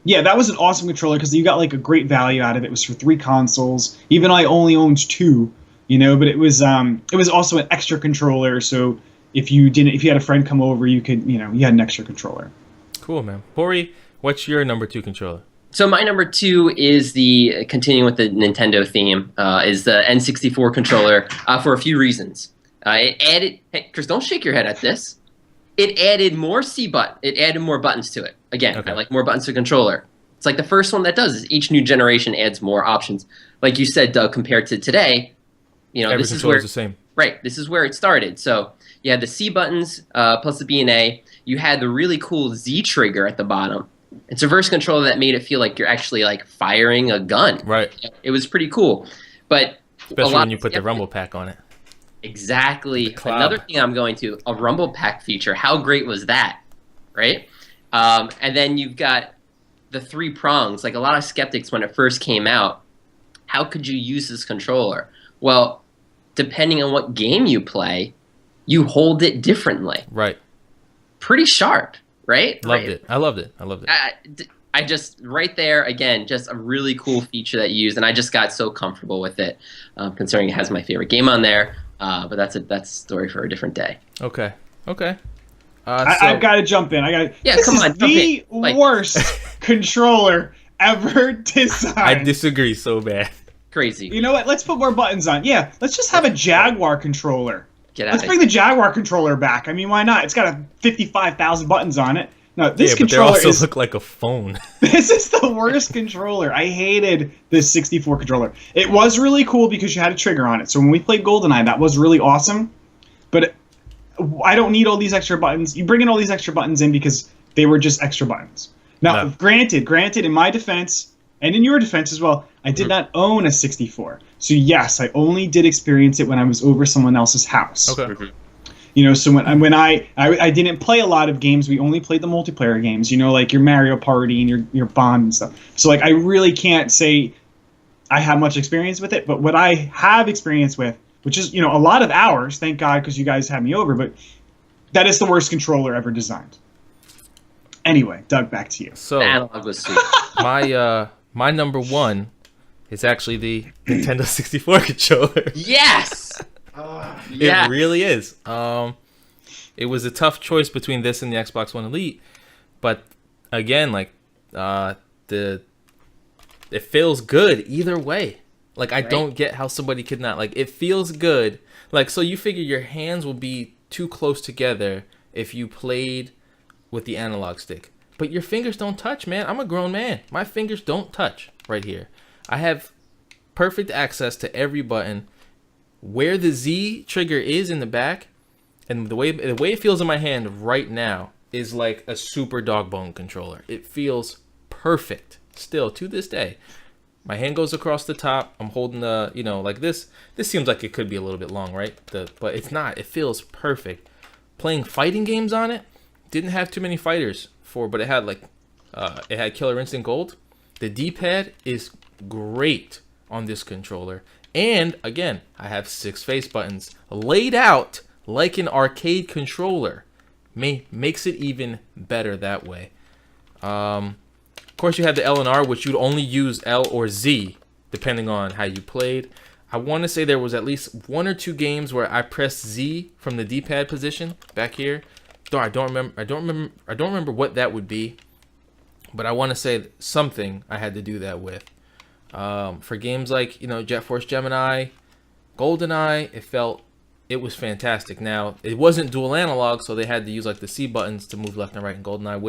yeah, that was an awesome controller because you got like a great value out of it. It was for 3 consoles. Even I only owned 2, you know, but it was also an extra controller. So if you had a friend come over, you could, you know, you had an extra controller. Cool, man. Pori, what's your number 2 controller? So my number 2 is continuing with the Nintendo theme, is the N64 controller for a few reasons. It added, hey, Chris, don't shake your head at this. It added more it added more buttons to it. Again, I like more buttons to controller. It's like the first one that does is each new generation adds more options. Like you said, Doug, compared to today, you know, this is where the same. Right, this is where it started. So you had the C buttons plus the B and A. You had the really cool Z trigger at the bottom. It's a reverse controller that made it feel like you're actually like firing a gun. Right. It was pretty cool. But especially when you put the rumble pack on it. Exactly. Another thing I'm going to, a rumble pack feature. How great was that? Right? And then you've got the 3 prongs. Like a lot of skeptics when it first came out, how could you use this controller? Well, depending on what game you play, you hold it differently. Right. Pretty sharp. Right? Loved it. I loved it. I just, right there, again, just a really cool feature that you used, and I just got so comfortable with it, considering it has my favorite game on there, but that's a story for a different day. Okay. I've got to jump in. Come on, jump in. The worst controller ever designed. I disagree so bad. Crazy. You know what? Let's put more buttons on. Yeah, let's just have a Jaguar controller. Let's bring the Jaguar controller back. I mean, why not? It's got 55,000 buttons on it. No, this controller but they also look like a phone. This is the worst controller. I hated this 64 controller. It was really cool because you had a trigger on it. So when we played GoldenEye, that was really awesome. But I don't need all these extra buttons. You bring in all these extra buttons in because they were just extra buttons. Now, granted, in my defense, and in your defense as well, I did not own a 64. So yes, I only did experience it when I was over someone else's house. Okay. You know, so when I didn't play a lot of games, we only played the multiplayer games, you know, like your Mario Party and your Bond and stuff. So like I really can't say I have much experience with it, but what I have experience with, which is, you know, a lot of hours, thank God, because you guys had me over, but that is the worst controller ever designed. Anyway, Doug, back to you. So the analog was sweet. my number 1 is actually the Nintendo 64 controller. Yes! It really is. It was a tough choice between this and the Xbox One Elite, but again, like it feels good either way. Like I don't get how somebody could not, like, it feels good. Like, so you figure your hands will be too close together if you played with the analog stick, but your fingers don't touch, man. I'm a grown man. My fingers don't touch right here. I have perfect access to every button. Where the Z trigger is in the back, and the way it feels in my hand right now is like a super dog bone controller. It feels perfect still to this day. My hand goes across the top. I'm holding the, you know, like this. This seems like it could be a little bit long, right? But it's not. It feels perfect. Playing fighting games on it, didn't have too many fighters but it had like, it had Killer Instinct Gold. The D-pad is great on this controller. And again, I have 6 face buttons laid out like an arcade controller. Makes it even better that way. Of course, you have the L and R, which you'd only use L or Z depending on how you played. I want to say there was at least 1 or 2 games where I pressed Z from the D-pad position back here. Though I don't remember what that would be, but I want to say something I had to do that with. For games like, you know, Jet Force Gemini, GoldenEye, it was fantastic. Now, it wasn't dual analog, so they had to use like the C buttons to move left and right in GoldenEye,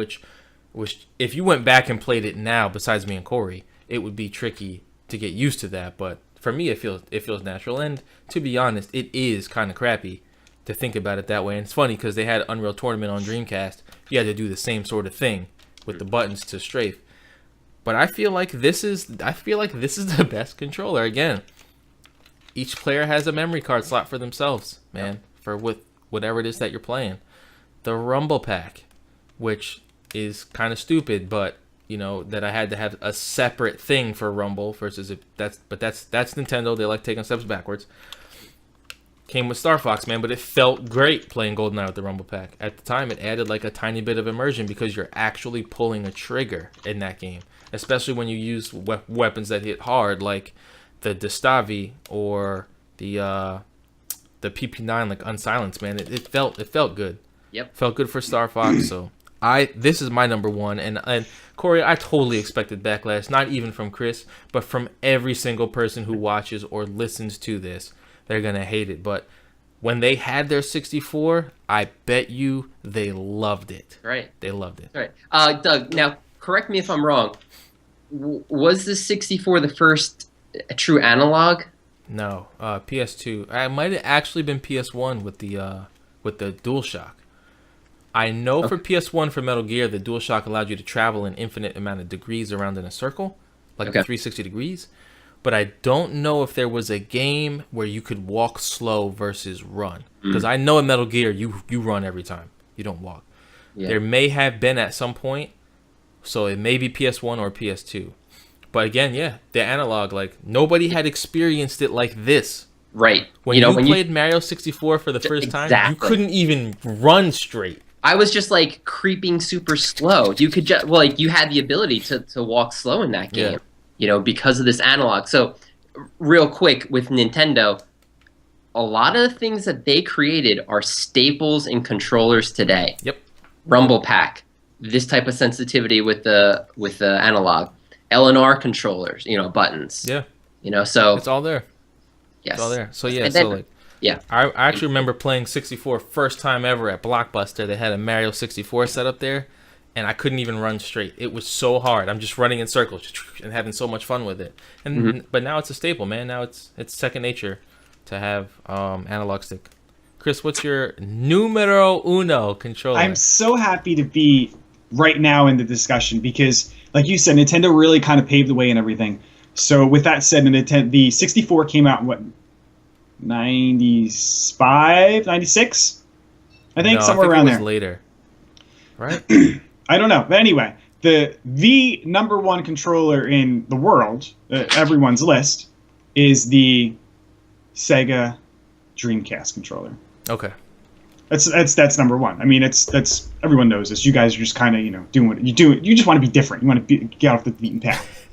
which if you went back and played it now, besides me and Corey, it would be tricky to get used to that. But for me, it feels natural, and to be honest, it is kind of crappy to think about it that way. And it's funny because they had Unreal Tournament on Dreamcast. You had to do the same sort of thing with the buttons to strafe. But I feel like this is the best controller. Again, each player has a memory card slot for themselves, man, for whatever it is that you're playing. The Rumble Pack, which is kind of stupid, but that I had to have a separate thing for Rumble versus that's Nintendo. They like taking steps backwards. Came with Star Fox, man, but it felt great playing GoldenEye with the Rumble Pack. At the time, it added like a tiny bit of immersion because you're actually pulling a trigger in that game, especially when you use weapons that hit hard, like the Distavi or the PP9, like Unsilenced, man. It felt good. Yep. Felt good for Star Fox. So this is my number one, and Corey, I totally expected backlash, not even from Chris, but from every single person who watches or listens to this. They're going to hate it. But when they had their 64, I bet you they loved it. Right. They loved it. Right. Doug, now, correct me if I'm wrong. Was the 64 the first true analog? No. PS2. It might have actually been PS1 with the DualShock. I know for PS1 for Metal Gear, the DualShock allowed you to travel an infinite amount of degrees around in a circle, like 360 degrees. But I don't know if there was a game where you could walk slow versus run. Because I know in Metal Gear, you run every time. You don't walk. Yeah. There may have been at some point. So it may be PS1 or PS2. But again, yeah, the analog, like, nobody had experienced it like this. Right. When you played Mario 64 for the first time, you couldn't even run straight. I was just, like, creeping super slow. You could just, well, like, you had the ability to walk slow in that game. Yeah. Because of this analog. So, real quick, with Nintendo, a lot of the things that they created are staples in controllers today. Yep. Rumble Pack, this type of sensitivity with the analog. L&R controllers, buttons. Yeah. So... It's all there. Yes. It's all there. So, yeah, yeah. I actually remember playing 64 first time ever at Blockbuster. They had a Mario 64 set up there. And I couldn't even run straight. It was so hard. I'm just running in circles and having so much fun with it. And but now it's a staple, man. Now it's second nature to have analog stick. Chris, what's your numero uno controller? I'm so happy to be right now in the discussion because, like you said, Nintendo really kind of paved the way and everything. So with that said, the 64 came out in what, 95, 96? I think somewhere around there. Later, right? I don't know. But anyway, the number one controller in the world, everyone's list, is the Sega Dreamcast controller. Okay. That's number one. I mean, that's everyone knows this. You guys are just kind of, doing what you do. You just want to be different. You want to get off the beaten path.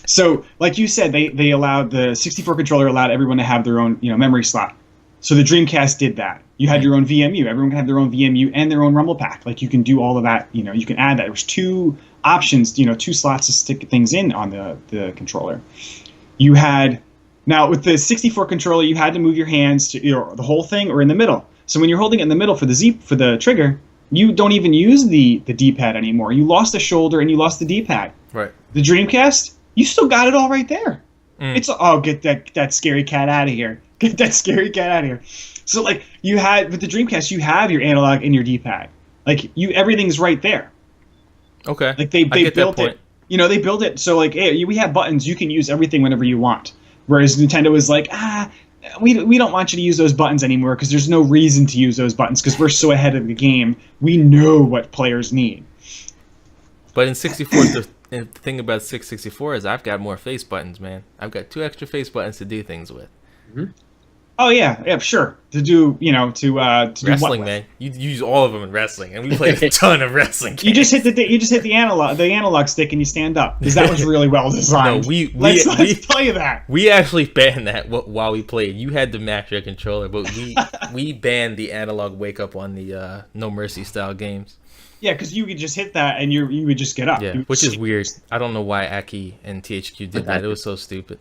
So, like you said, they allowed the 64 controller allowed everyone to have their own, memory slot. So the Dreamcast did that. You had your own VMU. Everyone can have their own VMU and their own Rumble Pack. Like, you can do all of that. You can add that. There was two options, two slots to stick things in on the controller. You had, now with the 64 controller, you had to move your hands to the whole thing or in the middle. So when you're holding it in the middle for the trigger, you don't even use the D-pad anymore. You lost the shoulder and you lost the D-pad. Right. The Dreamcast, you still got it all right there. It's get that scary cat out of here. Get that scary cat out of here. So, like, you had, with the Dreamcast, you have your analog and your D-pad. Like, everything's right there. Okay. Like, they built it. They built it so, like, hey, we have buttons. You can use everything whenever you want. Whereas Nintendo was like, we don't want you to use those buttons anymore because there's no reason to use those buttons because we're so ahead of the game. We know what players need. But in 64, the thing about 664 is I've got more face buttons, man. I've got 2 extra face buttons to do things with. Mm-hmm. Oh yeah, sure. To do, to wrestling, do man. You use all of them in wrestling, and we played a ton of wrestling games. You just hit the analog stick and you stand up because that was really well designed. No, let's tell you that. We actually banned that while we played. You had to match your controller, but we banned the analog wake up on the No Mercy style games. Yeah, because you could just hit that and you would just get up. Yeah, which is weird. I don't know why Aki and THQ did that. It was so stupid.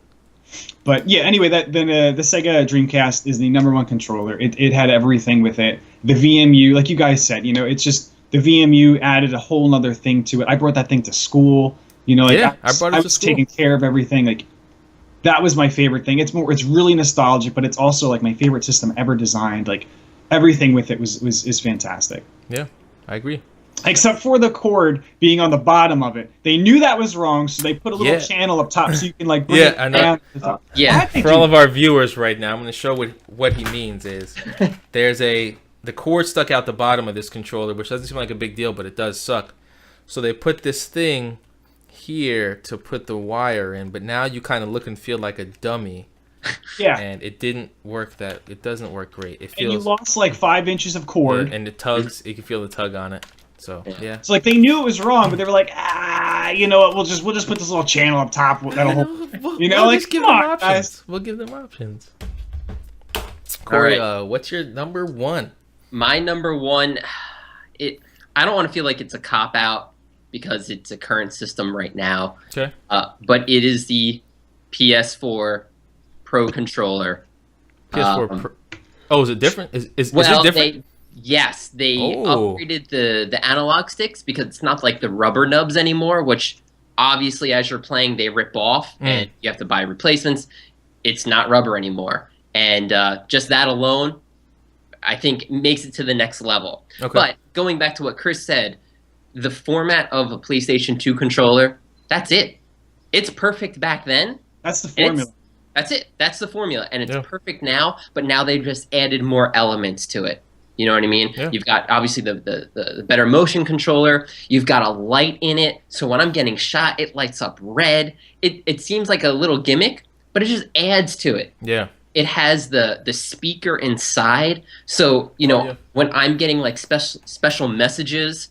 But yeah, anyway, the Sega Dreamcast is the number one controller. It had everything with it. The VMU, like you guys said, it's just the VMU added a whole other thing to it. I brought that thing to school. I brought it to school. I was taking care of everything. Like, that was my favorite thing. It's really nostalgic, but it's also like my favorite system ever designed. Like, everything with it is fantastic. Yeah, I agree. Except for the cord being on the bottom of it. They knew that was wrong, so they put a little channel up top so you can bring it down to the top. Yeah. For all of our viewers right now, I'm going to show what he means is there's the cord stuck out the bottom of this controller, which doesn't seem like a big deal, but it does suck. So they put this thing here to put the wire in, but now you kind of look and feel like a dummy. Yeah. And it didn't work it doesn't work great. It feels, and you lost like 5 inches of cord. Yeah, and it tugs, you can feel the tug on it. So, yeah. So like they knew it was wrong, but they were like, you know what, we'll just put this little channel up top that'll hold, we'll like just give come them on, options. guys. We'll give them options. Corey, what's your number 1? My number 1, I don't want to feel like it's a cop-out because it's a current system right now. Okay. But it is the Ps4 Pro Controller. PS4 Pro. Oh, is it different? Is it different? Yes, they upgraded the analog sticks because it's not like the rubber nubs anymore, which obviously as you're playing they rip off and you have to buy replacements. It's not rubber anymore. And just that alone, I think, makes it to the next level. Okay. But going back to what Chris said, the format of a PlayStation 2 controller, that's it. It's perfect back then. That's the formula. That's it. That's the formula. And it's perfect now, but now they've just added more elements to it. You know what I mean? Yeah. You've got, obviously, the better motion controller. You've got a light in it, so when I'm getting shot, it lights up red. It seems like a little gimmick, but it just adds to it. Yeah. It has the speaker inside, so, you know, when I'm getting, like, special messages,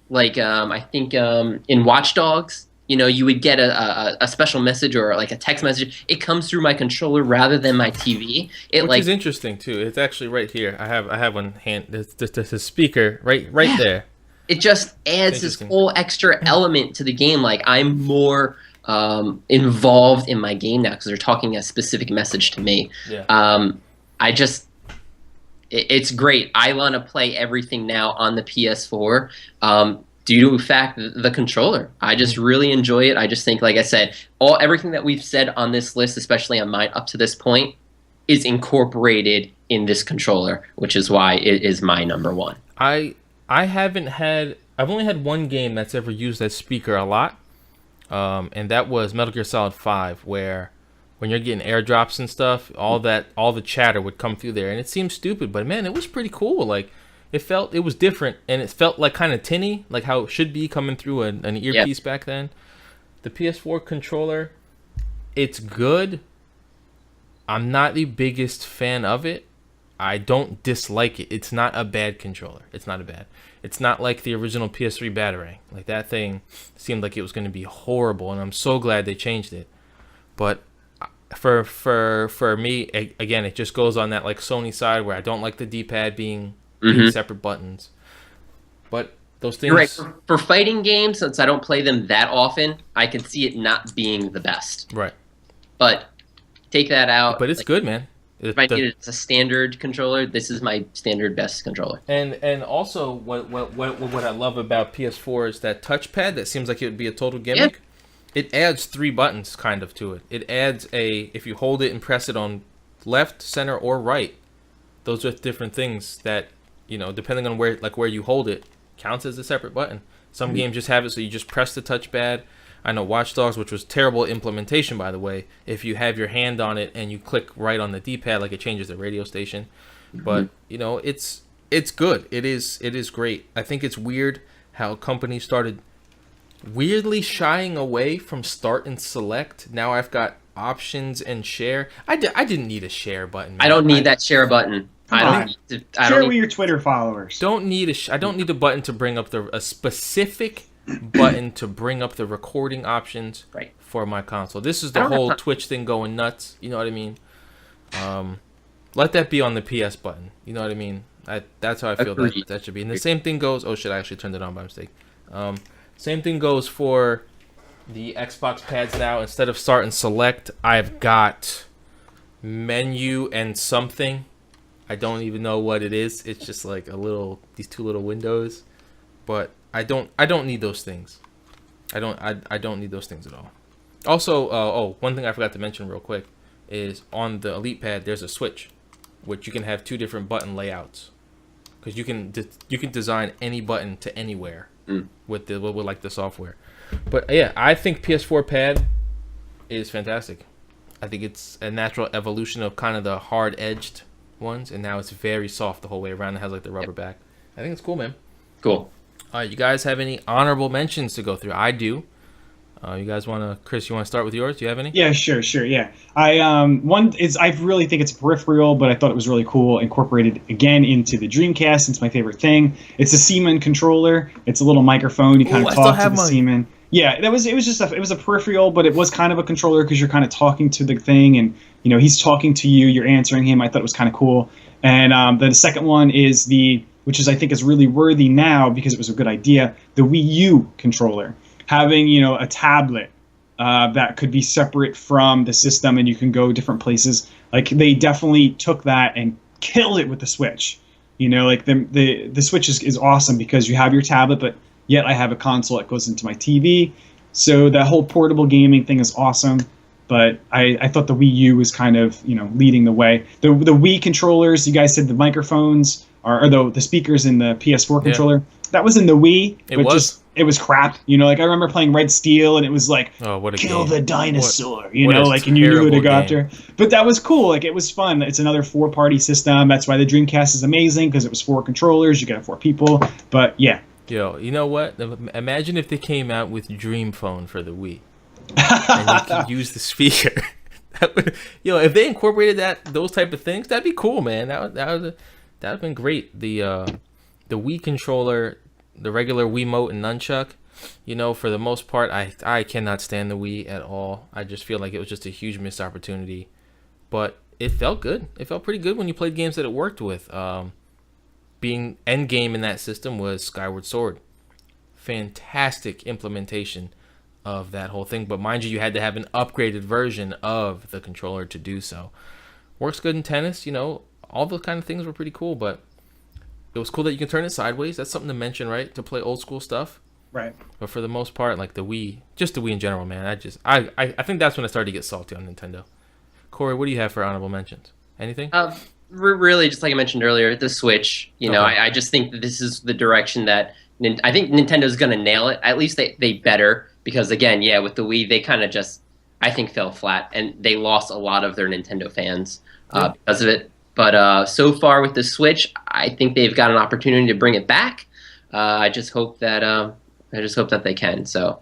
like, I think in Watch Dogs, you know, you would get a special message or like a text message. It comes through my controller rather than my TV. Which is interesting too. It's actually right here. I have one hand. There's a speaker right there. It just adds this whole extra element to the game. Like I'm more involved in my game now because they're talking a specific message to me. Yeah. It's great. I want to play everything now on the PS4. Due to the fact the controller, I just really enjoy it. I just think, like I said, everything that we've said on this list, especially on mine up to this point, is incorporated in this controller, which is why it is my number 1. I've only had one game that's ever used that speaker a lot, and that was Metal Gear Solid 5, where when you're getting airdrops and stuff, all the chatter would come through there, and it seemed stupid, but man, it was pretty cool. Like. It was different, and it felt like kind of tinny, like how it should be coming through an earpiece back then. The PS4 controller, it's good. I'm not the biggest fan of it. I don't dislike it. It's not a bad controller. It's not like the original PS3 Batarang. Like that thing seemed like it was going to be horrible, and I'm so glad they changed it. But for me, again, it just goes on that like Sony side where I don't like the D-pad being separate buttons, but those things. You're right. For fighting games, since I don't play them that often, I can see it not being the best. Right. But take that out. But it's good, man. If I need it as a standard controller, this is my standard best controller. And also, what I love about PS4 is that touchpad that seems like it would be a total gimmick. Yeah. It adds 3 buttons kind of to it. It adds if you hold it and press it on left, center, or right, those are different things that. You know, depending on where you hold it, counts as a separate button. Some games just have it so you just press the touchpad. I know Watch Dogs, which was terrible implementation, by the way. If you have your hand on it and you click right on the D-pad, like it changes the radio station. But you know, it's good. It is great. I think it's weird how companies started weirdly shying away from start and select. Now I've got options and share. I didn't need a share button. Man. I don't need that share button. Share with your Twitter followers. I don't need a button to bring up a specific button to bring up the recording options for my console. This is the whole Twitch thing going nuts. You know what I mean? Let that be on the PS button. You know what I mean? That's how I feel that should be. And the same thing goes. Oh shit! I actually turned it on by mistake. Same thing goes for the Xbox pads now. Instead of start and select, I've got menu and something. I don't even know what it is. It's just like these 2 little windows, but I don't need those things. I don't need those things at all. Also, one thing I forgot to mention real quick is on the Elite Pad there's a switch, which you can have 2 different button layouts, because you can design any button to anywhere with like the software. But yeah, I think PS4 pad is fantastic. I think it's a natural evolution of kind of the hard edged ones, and now it's very soft the whole way around. It has like the rubber back. I think it's cool, man. Cool. All right, you guys have any honorable mentions to go through? I do. You guys want to, Chris? You want to start with yours? Do you have any? Yeah, sure, yeah. I really think it's peripheral, but I thought it was really cool. Incorporated again into the Dreamcast. It's my favorite thing. It's a Snes Controller. It's a little microphone. You kind of talk to the Snes. Yeah, it was a peripheral, but it was kind of a controller because you're kind of talking to the thing, and he's talking to you. You're answering him. I thought it was kind of cool. And the second one is which I think is really worthy now because it was a good idea. The Wii U controller. Having a tablet that could be separate from the system and you can go different places. Like they definitely took that and killed it with the Switch. Like the Switch is awesome because you have your tablet, but yet I have a console that goes into my TV. So that whole portable gaming thing is awesome. But I thought the Wii U was kind of leading the way. The Wii controllers, you guys said the microphones or the speakers in the PS4 controller. That was in the Wii. It was crap. Like I remember playing Red Steel and it was like, kill the dinosaur, and you knew who to go after. But that was cool. Like it was fun. It's another 4-party system. That's why the Dreamcast is amazing because it was 4 controllers. You get 4 people. But yeah. Yo, you know what? Imagine if they came out with Dream Phone for the Wii. And you could use the speaker. If they incorporated those type of things, that'd be cool, man. That would have been great. The Wii controller, the regular Wiimote and nunchuck, for the most part, I cannot stand the Wii at all. I just feel like it was just a huge missed opportunity. But it felt good. It felt pretty good when you played games that it worked with. Being endgame in that system was Skyward Sword. Fantastic implementation of that whole thing, but mind you had to have an upgraded version of the controller to do so. Works good in tennis, all those kind of things were pretty cool, but it was cool that you can turn it sideways. That's something to mention, right? To play old school stuff. Right. But for the most part, like the Wii, just the Wii in general, man, I think that's when I started to get salty on Nintendo. Corey, what do you have for honorable mentions? Anything? Really, just like I mentioned earlier, the Switch. I just think that this is the direction that I think Nintendo's going to nail it. At least they better. Because again, with the Wii, they kind of just, I think, fell flat, and they lost a lot of their Nintendo fans because of it. But so far with the Switch, I think they've got an opportunity to bring it back. I just hope that they can. So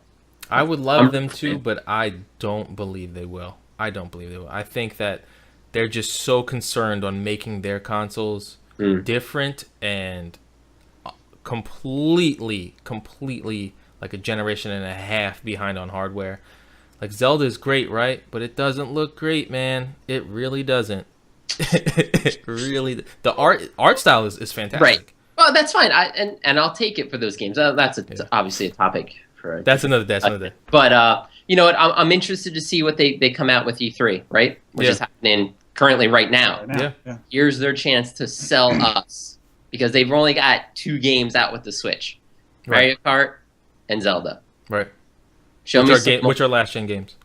I would love them to, but I don't believe they will. I think that they're just so concerned on making their consoles different and completely like a generation and a half behind on hardware. Like Zelda is great, right? But it doesn't look great, man. It really doesn't. The art style is fantastic. Right. Well, that's fine. And I'll take it for those games. That's obviously a topic for. That's another day. But you know what? I'm interested to see what they come out with E3, right? Which is happening currently right now. Yeah. Here's their chance to sell us because they've only got 2 games out with the Switch, Mario Kart and Zelda. Right. Which are last gen games.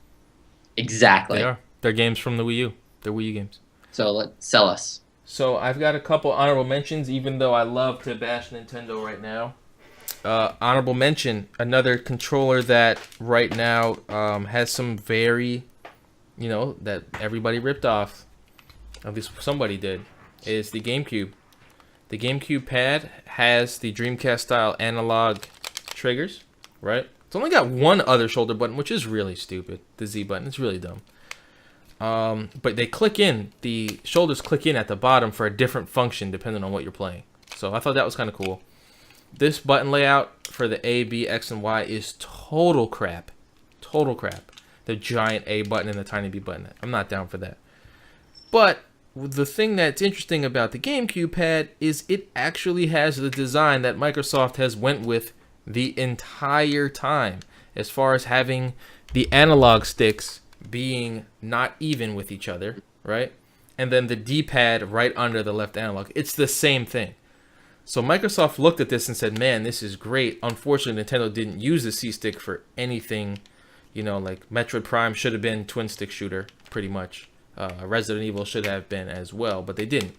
Exactly. They are. They're games from the Wii U. They're Wii U games. So let's sell us. So I've got a couple honorable mentions, even though I love to bash Nintendo right now. Honorable mention, another controller that right now has some very, that everybody ripped off, at least somebody did, is the Gamecube. The Gamecube pad has the Dreamcast style analog triggers, right? It's only got one other shoulder button, which is really stupid. The Z button, it's really dumb. But they click in, the shoulders click in at the bottom for a different function depending on what you're playing. So I thought that was kind of cool. This button layout for the A, B, X, and Y is total crap. Total crap. The giant A button and the tiny B button. I'm not down for that. But the thing that's interesting about the GameCube pad is it actually has the design that Microsoft has went with the entire time, as far as having the analog sticks being not even with each other, right? And then the D-pad right under the left analog. It's the same thing. So Microsoft looked at this and said, man, this is great. Unfortunately, Nintendo didn't use the C-stick for anything, like Metroid Prime should have been twin-stick shooter, pretty much. Resident Evil should have been as well, but they didn't.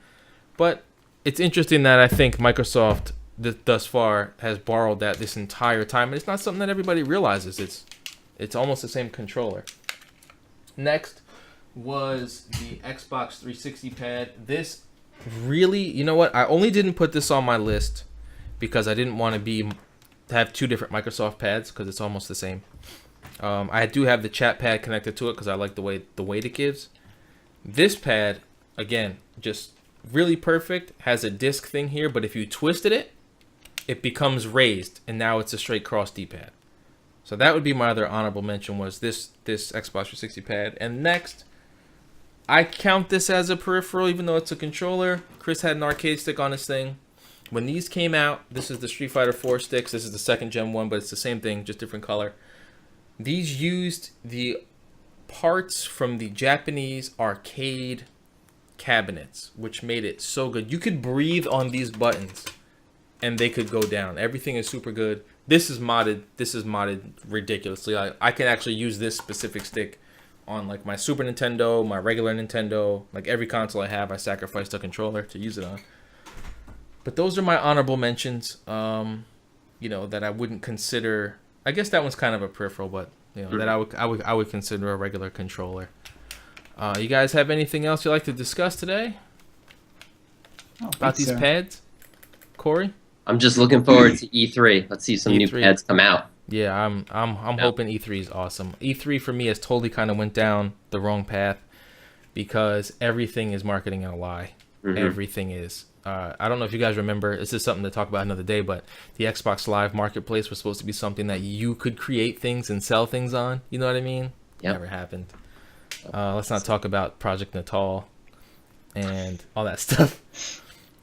But it's interesting that I think Microsoft thus far has borrowed that this entire time, and it's not something that everybody realizes. It's almost the same controller. Next was the Xbox 360 pad. This really, you know what? I only didn't put this on my list because I didn't want to have 2 different Microsoft pads because it's almost the same. I do have the chat pad connected to it because I like the weight it gives. This pad, again, just really perfect. Has a disc thing here, but if you twisted it, it becomes raised, and now it's a straight cross D-pad. So that would be my other honorable mention, was this Xbox 360 pad. And next, I count this as a peripheral, even though it's a controller. Chris had an arcade stick on his thing. When these came out, this is the Street Fighter 4 sticks. This is the second gen one, but it's the same thing, just different color. These used the parts from the Japanese arcade cabinets, which made it so good. You could breathe on these buttons, and they could go down. Everything is super good. This is modded. This is modded ridiculously. I can actually use this specific stick on like my Super Nintendo, my regular Nintendo, like every console I have. I sacrificed a controller to use it on. But those are my honorable mentions. That I wouldn't consider. I guess that one's kind of a peripheral, but that I would consider a regular controller. You guys have anything else you'd like to discuss today about these pads, Corey? I'm just looking forward to E3. Let's see some new pads come out. Yeah, I'm hoping E3 is awesome. E3 for me has totally kind of went down the wrong path because everything is marketing a lie. Mm-hmm. Everything is. I don't know if you guys remember, this is something to talk about another day, but the Xbox Live Marketplace was supposed to be something that you could create things and sell things on. You know what I mean? Yep. Never happened. Let's not talk about Project Natal and all that stuff.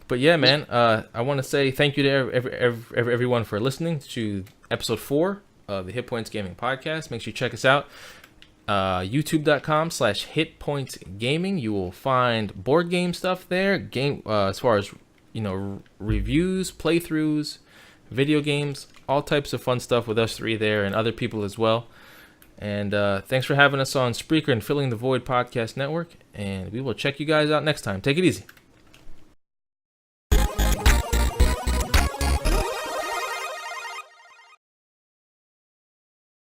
But yeah, man, I want to say thank you to everyone for listening to episode 4 of the Hit Points Gaming podcast. Make sure you check us out. YouTube.com/HitPointsGaming. You will find board game stuff there. As far as reviews, playthroughs, video games, all types of fun stuff with us three there and other people as well. And thanks for having us on Spreaker and Filling the Void Podcast Network. And we will check you guys out next time. Take it easy.